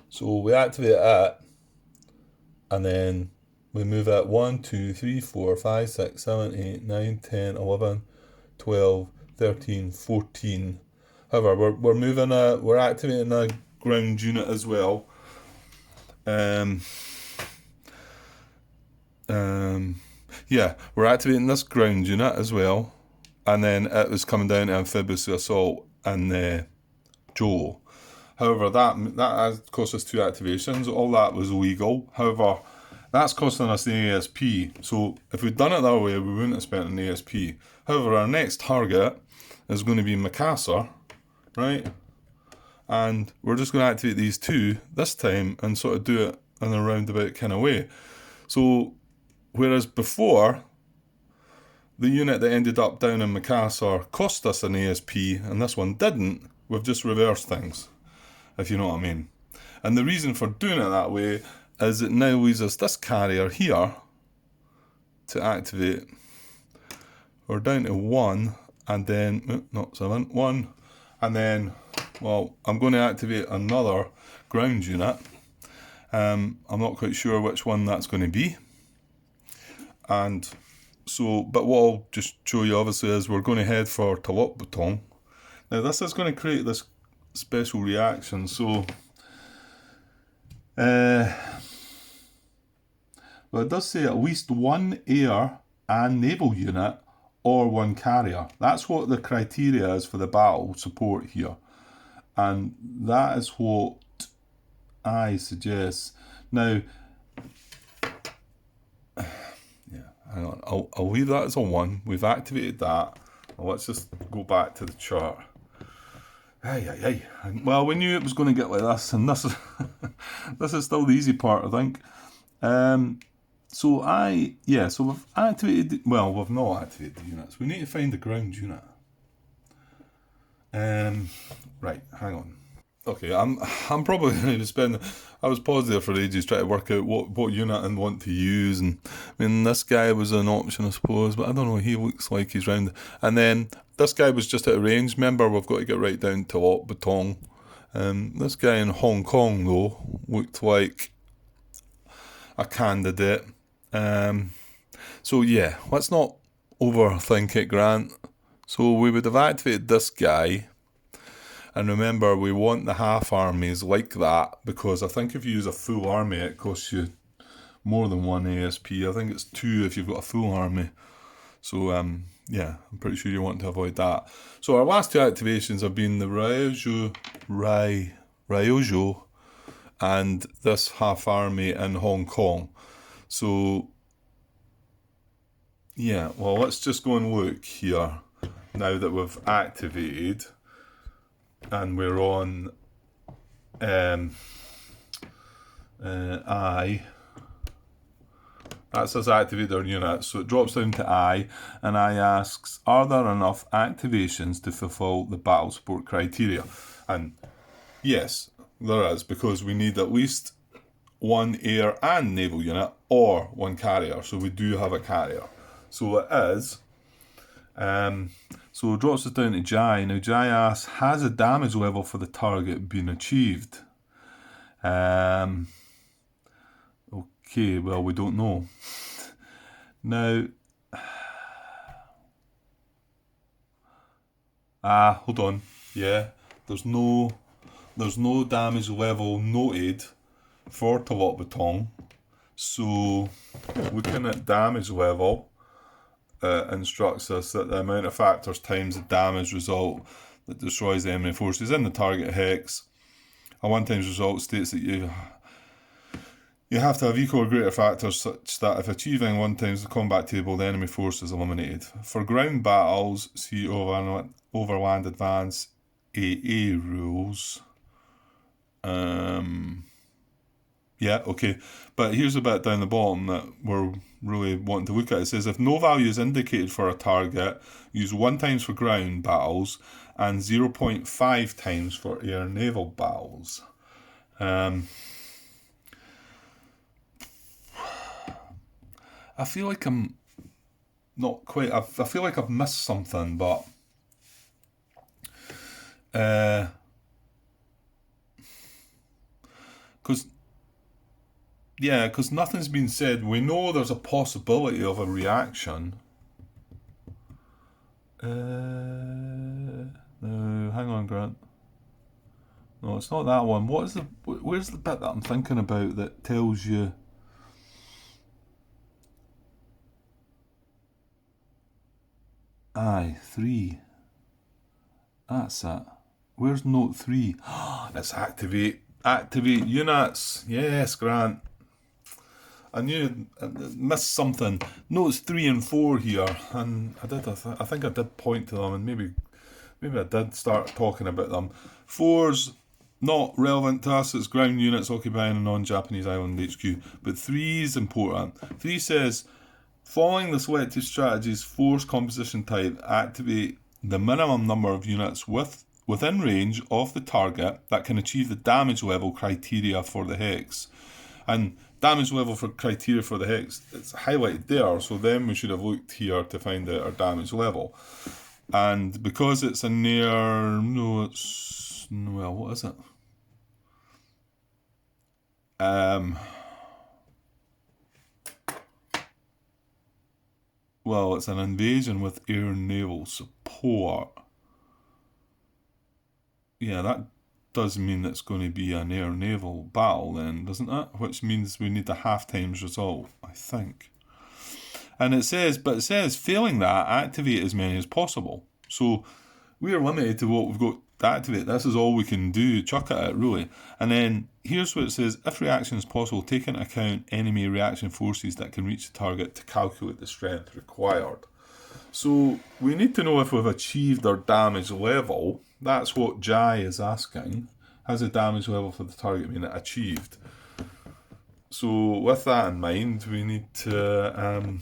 So we activate it, and then we move it 1, 2, 3, 4, 5, 6, 7, 8, 9, 10, 11, 12, 13, 14. However, we're activating a ground unit as well. Yeah, we're activating this ground unit as well, and then it was coming down to amphibious assault and Joel. However, that cost us 2 activations. All that was legal. However, that's costing us the ASP. So if we'd done it that way, we wouldn't have spent an ASP. However, our next target is going to be Makassar, right? And we're just going to activate these 2 this time and sort of do it in a roundabout kind of way. So whereas before, the unit that ended up down in Makassar cost us an ASP and this one didn't, we've just reversed things, if you know what I mean. And the reason for doing it that way is it now leaves us this carrier here to activate. We're down to 1, and then, not 7, 1, and then, well, I'm going to activate another ground unit. I'm not quite sure which one that's going to be. And so, but what I'll just show you obviously is we're going to head for Talotbutong. Now this is going to create this special reaction. So, well, it does say at least 1 air and naval unit or 1 carrier. That's what the criteria is for the battle support here. And that is what I suggest. Now, yeah, hang on. I'll leave that as a 1. We've activated that. Well, let's just go back to the chart. Well, we knew it was going to get like this, and this is this is still the easy part, I think. So we've activated. Well, we've not activated the units. We need to find the ground unit. Right, hang on. Okay, I'm probably going to spend. I was paused there for ages trying to work out what unit I want to use, and I mean this guy was an option, I suppose, but I don't know. He looks like he's round, and then this guy was just out of range. Remember, we've got to get right down to Lot Batong. This guy in Hong Kong though looked like a candidate. So yeah, let's not overthink it, Grant. So we would have activated this guy. And remember, we want the half armies like that, because I think if you use a full army, it costs you more than 1 ASP. I think it's 2 if you've got a full army. So, yeah, I'm pretty sure you want to avoid that. So our last 2 activations have been the Ryujo and this half army in Hong Kong. So, yeah, well, let's just go and look here now that we've activated. And we're on I, That says activate their units. So it drops down to I, and I asks, are there enough activations to fulfill the battle support criteria? And yes, there is, because we need at least one air and naval unit or one carrier. So we do have a carrier. So it is. So it drops us down to Jai. Now Jai asks, has a damage level for the target been achieved? Okay, well, we don't know. Now, hold on. Yeah, there's no damage level noted for Talot Baton. So looking at damage level instructs us that the amount of factors times the damage result that destroys the enemy forces in the target hex. A 1 times result states that you have to have equal or greater factors such that if achieving 1 times the combat table, the enemy force is eliminated. For ground battles, see Overland Advance AA rules. Yeah, okay. But here's a bit down the bottom that we're really wanting to look at. It says, if no value is indicated for a target, use 1 times for ground battles and 0.5 times for air naval battles. I feel like I'm not quite... I feel like I've missed something, but... Because nothing's been said. We know there's a possibility of a reaction. No, hang on, Grant. No, it's not that one. Where's the bit that I'm thinking about that tells you... Aye, 3. That's it. Where's note 3? It's activate. Activate units. Yes, Grant. I knew I missed something. Notes 3 and 4 here, and I think I did point to them, and maybe I did start talking about them. 4's not relevant to us. It's ground units occupying a non-Japanese island HQ. But 3 is important. 3 says, following the selected strategy's force composition type, activate the minimum number of units within range of the target that can achieve the damage level criteria for the hex. And damage level for criteria for the hex, it's highlighted there, so then we should have looked here to find out our damage level. And because it's a near... No, it's... Well, what is it? Well, it's an invasion with Air Naval Support. Yeah, that does mean it's going to be an air naval battle then, doesn't it? Which means we need a half times result, I think. And it says, failing that, activate as many as possible. So we are limited to what we've got to activate. This is all we can do, chuck at it really. And then here's what it says, if reaction is possible, take into account enemy reaction forces that can reach the target to calculate the strength required. So we need to know if we've achieved our damage level. That's what Jai is asking. Has a damage level for the target been achieved? So with that in mind, we need to...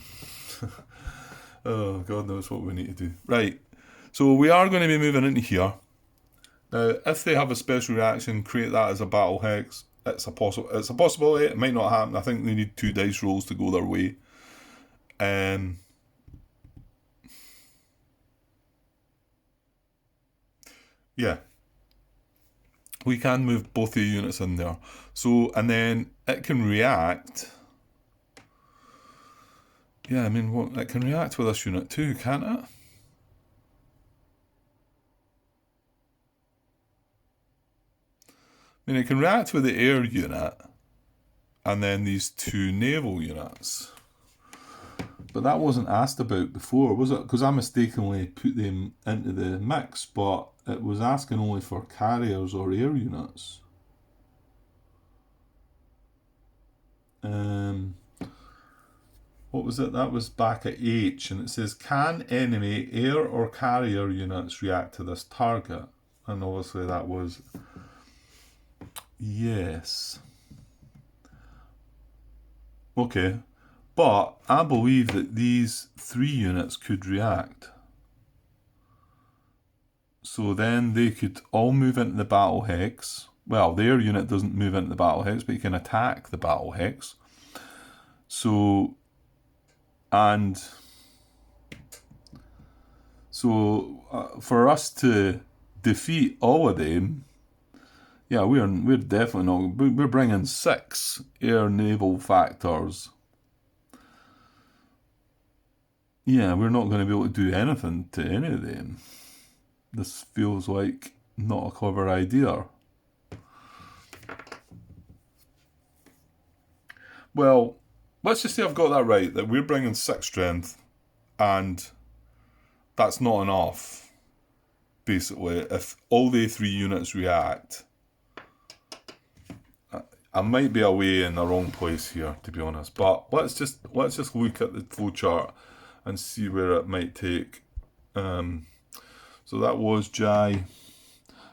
oh, God knows what we need to do. Right, so we are going to be moving into here. Now, if they have a special reaction, create that as a battle hex. It's a possibility. It might not happen. I think they need 2 dice rolls to go their way. Yeah, we can move both the units in there. So, and then it can react. Yeah, I mean, it can react with this unit too, can't it? I mean, it can react with the air unit and then these 2 naval units. But that wasn't asked about before, was it? Because I mistakenly put them into the mix, but it was asking only for carriers or air units. What was it? That was back at H, and it says, can enemy air or carrier units react to this target? And obviously that was yes. Okay. But I believe that these 3 units could react. So then they could all move into the battle hex. Well, their unit doesn't move into the battle hex, but you can attack the battle hex. So, for us to defeat all of them, yeah, we're definitely not. We're bringing 6 air naval factors. Yeah, we're not going to be able to do anything to any of them. This feels like not a clever idea. Well, let's just say I've got that right, that we're bringing 6 strength, and that's not enough, basically. If all the 3 units react, I might be away in the wrong place here, to be honest. But let's just look at the flowchart and see where it might take. So that was Jai.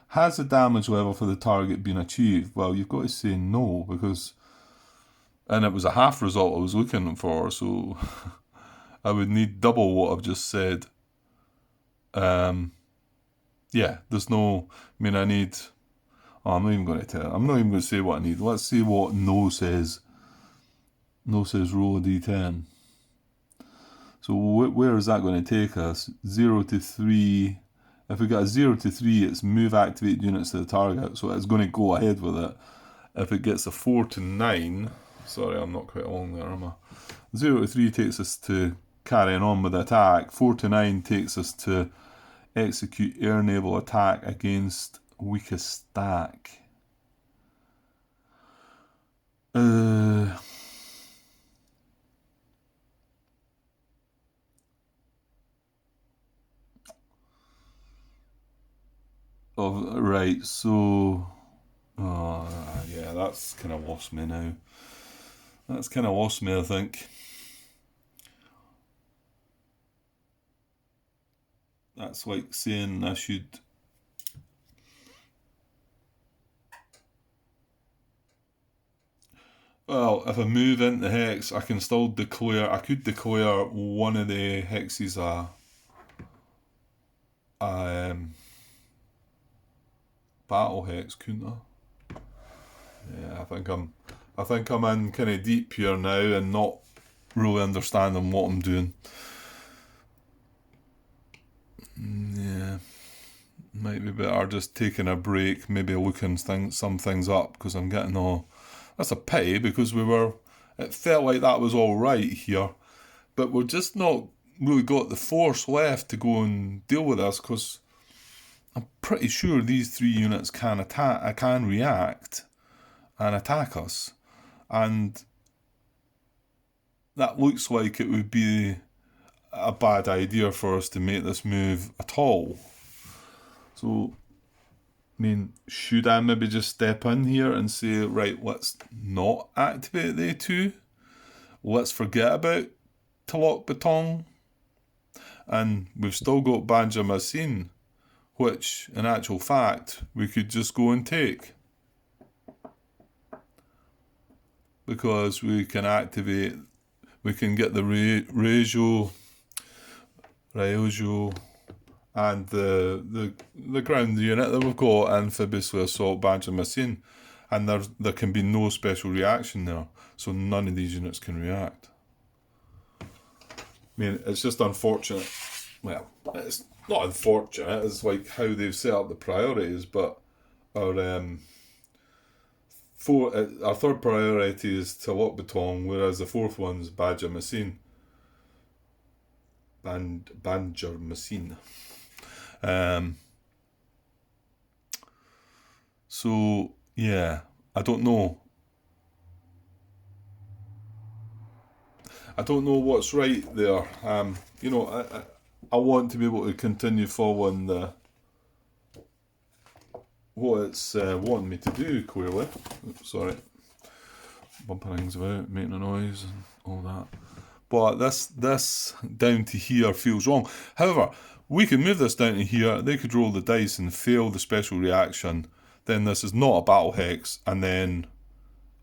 Has the damage level for the target been achieved? Well, you've got to say no, because... And it was a half result I was looking for, so I would need double what I've just said. Yeah, there's no... I mean, I need... Oh, I'm not even going to tell. I'm not even going to say what I need. Let's see what no says. No says roll a d10. So where is that going to take us? 0 to 3. If we got a 0 to 3, it's move activate units to the target, so it's going to go ahead with it. If it gets a 4 to 9... Sorry, I'm not quite along there, am I? 0 to 3 takes us to carrying on with the attack. 4 to 9 takes us to execute air naval attack against weakest stack. Oh, right, so... Oh, yeah, that's kind of lost me now. That's kind of lost me, I think. That's like saying I should... Well, if I move into hex, I can still declare... I could declare one of the hexes a battle hex, couldn't I? Yeah, I think I'm in kind of deep here now and not really understanding what I'm doing. Yeah, might be better just taking a break, maybe looking some things up, because I'm getting all... That's a pity, because it felt like that was all right here, but we're just not really got the force left to go and deal with this, because I'm pretty sure these 3 units can react and attack us, and that looks like it would be a bad idea for us to make this move at all. So, I mean, should I maybe just step in here and say, right, let's not activate the 2? Let's forget about Talok Baton. And we've still got Banja Masin, which, in actual fact, we could just go and take. Because we can activate, we can get the Rejo, and the ground unit that we've got, amphibiously assault Banja Masin, and there can be no special reaction there, so none of these units can react. I mean, it's just unfortunate. Well, it's not unfortunate, it's like how they've set up the priorities, but our third priority is Talok Baton, whereas the fourth one's Banja Masin. Banja Masin. So, yeah, I don't know. I don't know what's right there. You know, I want to be able to continue following what it's wanting me to do, clearly. Oops, sorry. Bumping things about, making a noise and all that. But this down to here feels wrong. However, we can move this down to here, they could roll the dice and fail the special reaction, then this is not a battle hex, and then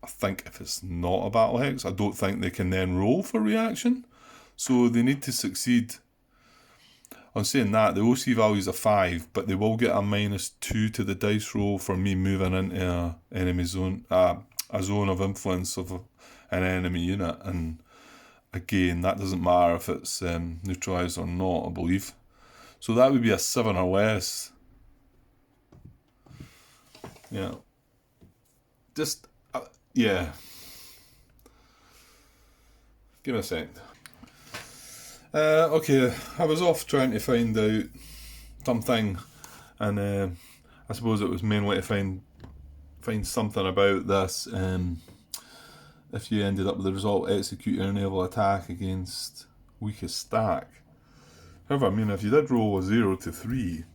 I think if it's not a battle hex, I don't think they can then roll for reaction. So they need to succeed. I'm saying that the OC value is a 5, but they will get a -2 to the dice roll for me moving into a enemy zone, a zone of influence of an enemy unit. And again, that doesn't matter if it's neutralized or not, I believe. So that would be a 7 or less. Yeah. Just, yeah. Give me a sec. Okay, I was off trying to find out something, and I suppose it was mainly to find something about this. If you ended up with the result, execute Air Naval attack against weakest stack. However, I mean, if you did roll a 0 to 3,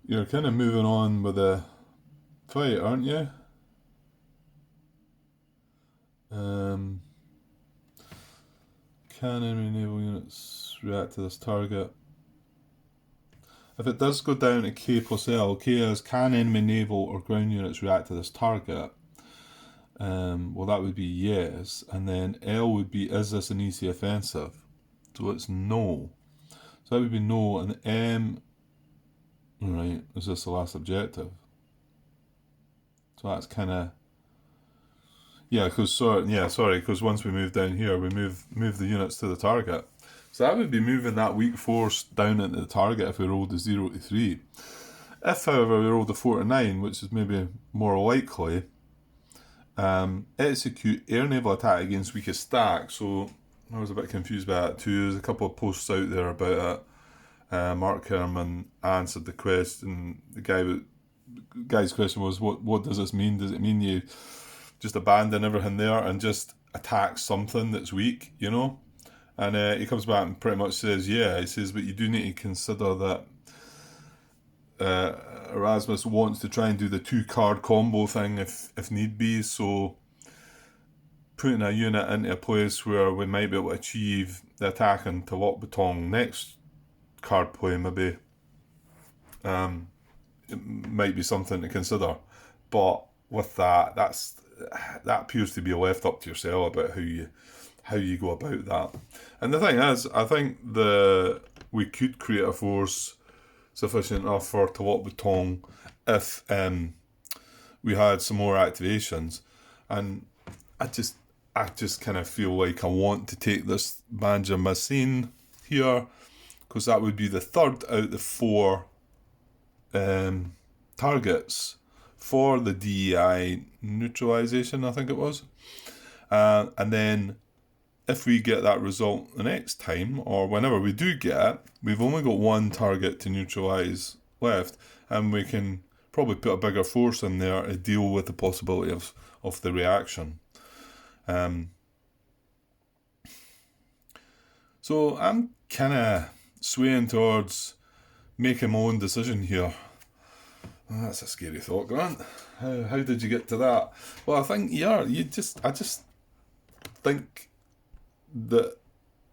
you're kind of moving on with the fight, aren't you? Can enemy naval units react to this target? If it does go down to K plus L, K is can enemy naval or ground units react to this target? Well, that would be yes, and then L would be is this an easy offensive? So it's no. So that would be no, and M, right, is this the last objective? So that's kind of, yeah, because because once we move down here, we move the units to the target. So that would be moving that weak force down into the target if we rolled a 0 to 3. If, however, we rolled a 4 to 9, which is maybe more likely, execute Air Naval attack against weakest stack. So I was a bit confused by that too. There's a couple of posts out there about it. Mark Herman answered the question. The guy's question was, what does this mean? Does it mean you just abandon everything there and just attack something that's weak, you know? And he comes back and pretty much says, yeah, he says, but you do need to consider that Erasmus wants to try and do the 2-card combo thing if need be, so putting a unit into a place where we might be able to achieve the attack into Lock Baton next card play maybe it might be something to consider. But with that appears to be left up to yourself about how you go about that. And the thing is, I think we could create a force sufficient enough for Talot Baton if we had some more activations. And I just kind of feel like I want to take this Banjarmasin here, because that would be the third out of the 4 targets for the DEI neutralization, I think it was. And then if we get that result the next time, or whenever we do get it, we've only got 1 target to neutralize left, and we can probably put a bigger force in there to deal with the possibility of the reaction. So I'm kind of swaying towards making my own decision here. Oh, that's a scary thought, Grant. How did you get to that? Well, I think I just think that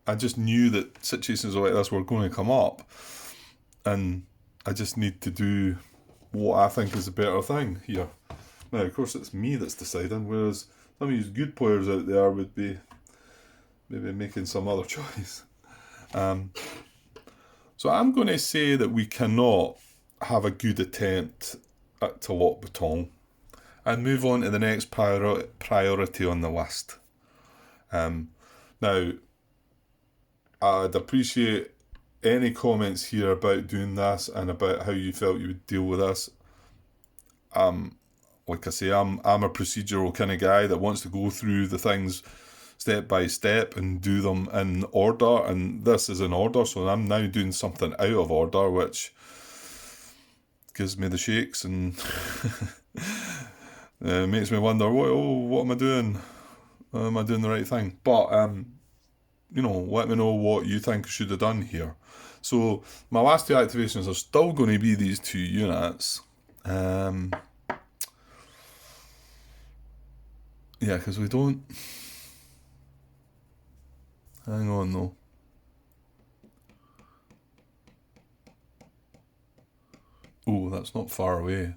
I just knew that situations like this were going to come up, and I just need to do what I think is a better thing here. Now, of course, it's me that's deciding, whereas some of these good players out there would be maybe making some other choice. So I'm going to say that we cannot have a good attempt at Talot Baton and move on to the next priority on the list. Now, I'd appreciate any comments here about doing this and about how you felt you would deal with this. Like I say, I'm a procedural kind of guy that wants to go through the things step by step and do them in order, and this is in order, so I'm now doing something out of order, which gives me the shakes and makes me wonder, what am I doing? Am I doing the right thing? But let me know what you think I should have done here. So my last 2 activations are still going to be these 2 units. Yeah, because we don't... Hang on, though. Oh, that's not far away.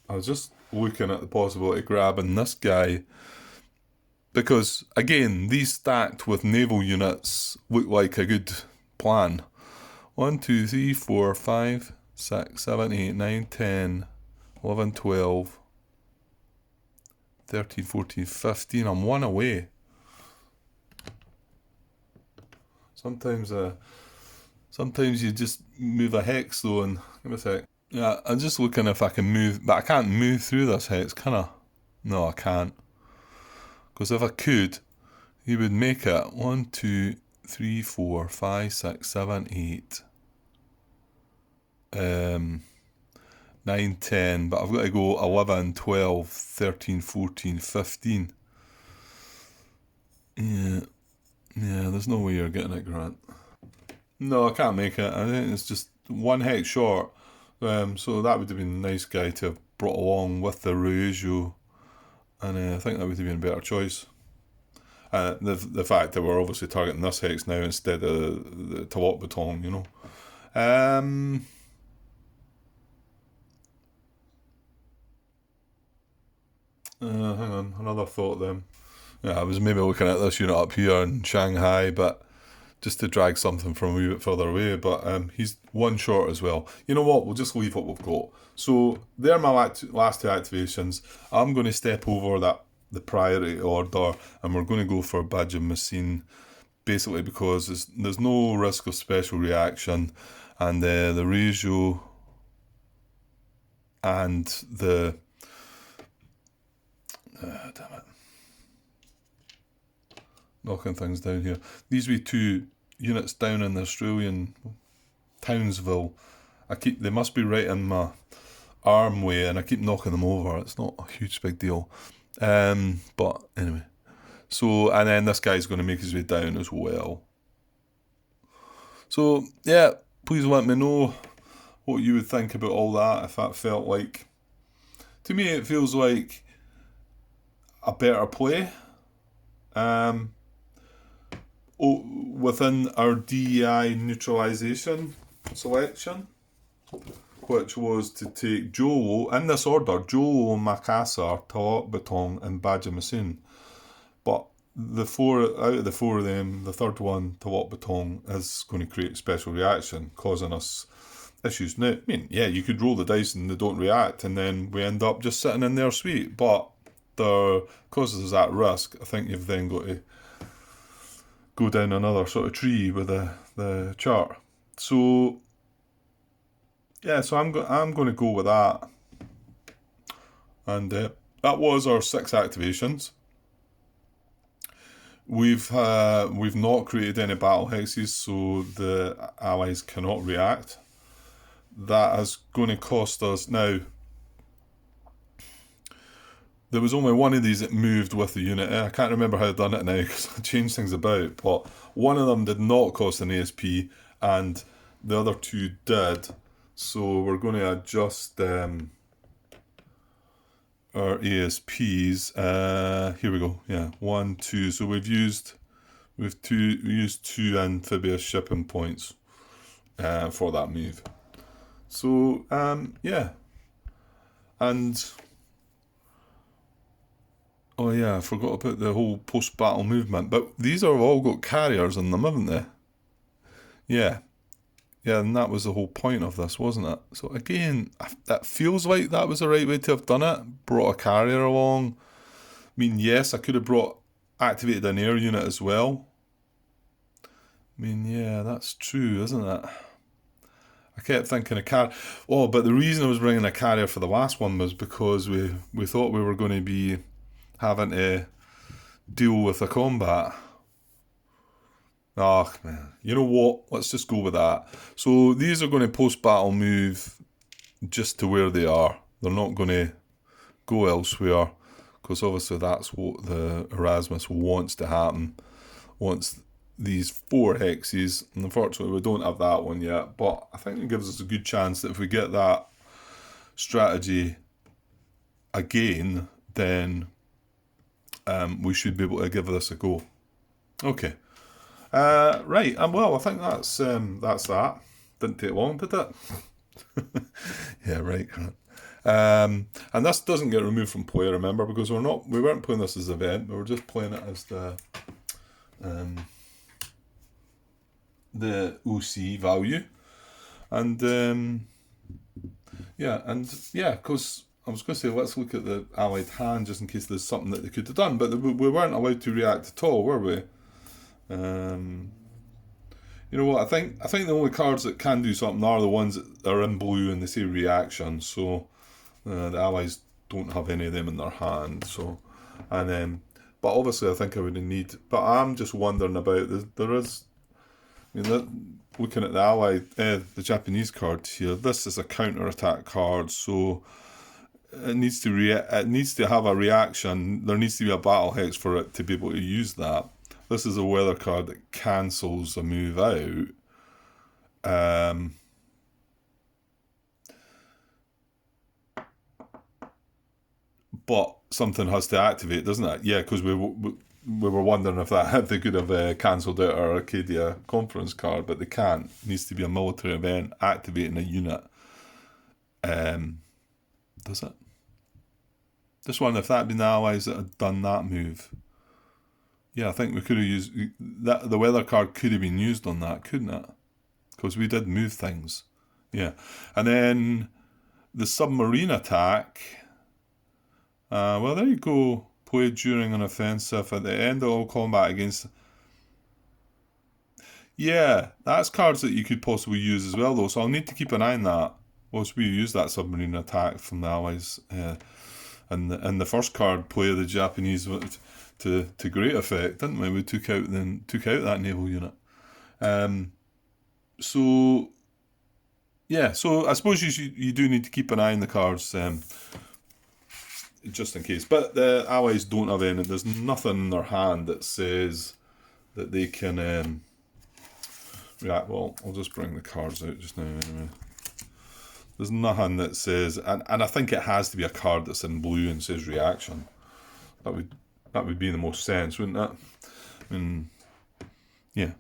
I was just looking at the possibility of grabbing this guy. Because, again, these stacked with naval units look like a good plan. 1, 2, 3, 4, 5, 6, 7, 8, 9, 10, 11, 12, 13, 14, 15. I'm one away. Sometimes you just move a hex though, and give me a sec. Yeah, I'm just looking if I can move, but I can't move through this hex, can I? No, I can't. Because if I could, he would make it 1, 2, 3, 4, 5, 6, 7, 8, 9, 10, but I've got to go 11, 12, 13, 14, 15. Yeah, there's no way you're getting it, Grant. No, I can't make it. I think it's just one hex short. So that would have been a nice guy to have brought along with the Ruejo, and I think that would have been a better choice. The fact that we're obviously targeting this hex now instead of the Talot Baton, you know. Hang on, another thought then. Yeah, I was maybe looking at this unit up here in Shanghai, but just to drag something from a wee bit further away, but he's one short as well. You know what, we'll just leave what we've got. So there are my last 2 activations. I'm going to step over the priority order, and we're going to go for Badge of Messine, basically because there's no risk of special reaction, and the Regio and the damn it, knocking things down here. These wee 2 units down in the Australian Townsville, they must be right in my arm way, and I keep knocking them over. It's not a huge big deal. But anyway. So, and then this guy's going to make his way down as well. So, yeah, please let me know what you would think about all that, if that felt like... To me, it feels like a better play. Within our DEI neutralization selection, which was to take Jolo, in this order, Jolo, Makassar, Talot Baton, and Badge of Messine. But out of the 4 of them, the third one, Talot Baton, is going to create special reaction, causing us issues. Now, I mean, yeah, you could roll the dice and they don't react, and then we end up just sitting in their suite. But because there's that risk, I think you've then got to go down another sort of tree with the chart. So yeah, so I'm going to go with that, and that was our 6 activations. We've not created any battle hexes, so the allies cannot react. That is going to cost us now. There was only one of these that moved with the unit. I can't remember how I've done it now because I changed things about, but one of them did not cost an ASP and the other 2 did. So we're going to adjust our ASPs. Here we go. Yeah, 1, 2. So we used 2 amphibious shipping points for that move. So yeah, and oh yeah, I forgot about the whole post-battle movement. But these are all got carriers in them, haven't they? Yeah. Yeah, and that was the whole point of this, wasn't it? So again, that feels like that was the right way to have done it. Brought a carrier along. I mean, yes, I could have activated an air unit as well. I mean, yeah, that's true, isn't it? I kept thinking a carrier. Oh, but the reason I was bringing a carrier for the last one was because we thought we were going to be having to deal with a combat. Oh, man. You know what? Let's just go with that. So these are going to post-battle move just to where they are. They're not going to go elsewhere, because obviously that's what the Erasmus wants to happen. Wants these 4 hexes. And unfortunately, we don't have that one yet. But I think it gives us a good chance that if we get that strategy again, then we should be able to give this a go. Okay. Right. Well, I think that's that. Didn't take long, did it? Yeah, right. And this doesn't get removed from play, remember, because we weren't playing this as an event, we were just playing it as the OC value. And because I was going to say, let's look at the allied hand just in case there's something that they could have done, but we weren't allowed to react at all, were we? You know what? I think the only cards that can do something are the ones that are in blue and they say reaction. So the allies don't have any of them in their hand. So, but obviously I think I would need. But I'm just wondering about there is. I mean, looking at the the Japanese card here, this is a counter-attack card, so it needs to have a reaction. There needs to be a battle hex for it to be able to use that. This is a weather card that cancels a move out. But something has to activate, doesn't it? Yeah, because we were wondering if they could have cancelled out our Arcadia conference card, but they can't. It needs to be a military event activating a unit. Does it? Just wonder if that had been the allies that had done that move. Yeah, I think we could have used that. The weather card could have been used on that, couldn't it? Because we did move things. Yeah, and then the submarine attack. Well, there you go. Played during an offensive at the end of all combat against. Yeah, that's cards that you could possibly use as well, though. So I'll need to keep an eye on that. Once we use that submarine attack from the allies, and the first card play of the Japanese to great effect, didn't we? We took out that naval unit. So I suppose you do need to keep an eye on the cards. Just in case. But the allies don't have any. There's nothing in their hand that says that they can react. Well, I'll just bring the cards out just now anyway. There's nothing that says, and I think it has to be a card that's in blue and says reaction. That would be the most sense, wouldn't it? I mean, yeah.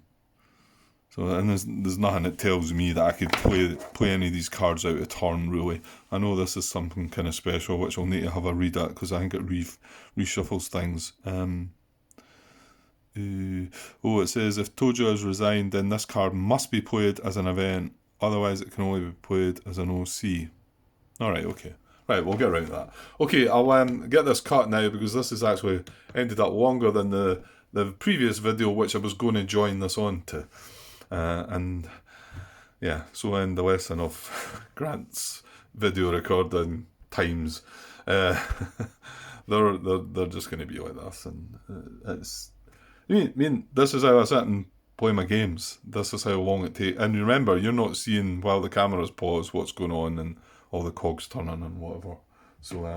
So, and there's nothing that tells me that I could play any of these cards out of turn, really. I know this is something kind of special, which I'll need to have a read at, because I think it reshuffles things. It says, if Tojo has resigned, then this card must be played as an event. Otherwise, it can only be played as an OC. Alright, okay. Right, we'll get around to that. Okay, I'll get this cut now, because this has actually ended up longer than the previous video, which I was going to join this on to. And yeah, so end the lesson of Grant's video recording times. They're just going to be like this, and it's. I mean, this is how I sit and play my games. This is how long it takes. And remember, you're not seeing while the camera's paused what's going on and all the cogs turning and whatever. So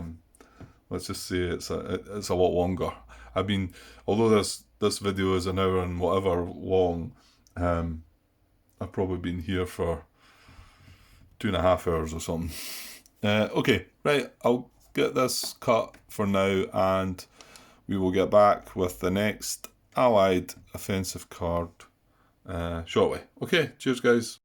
let's just say it's a lot longer. Although this video is an hour and whatever long. I've probably been here for 2.5 hours or something. Okay, right, I'll get this cut for now, and we will get back with the next Allied offensive card shortly. Okay, cheers guys.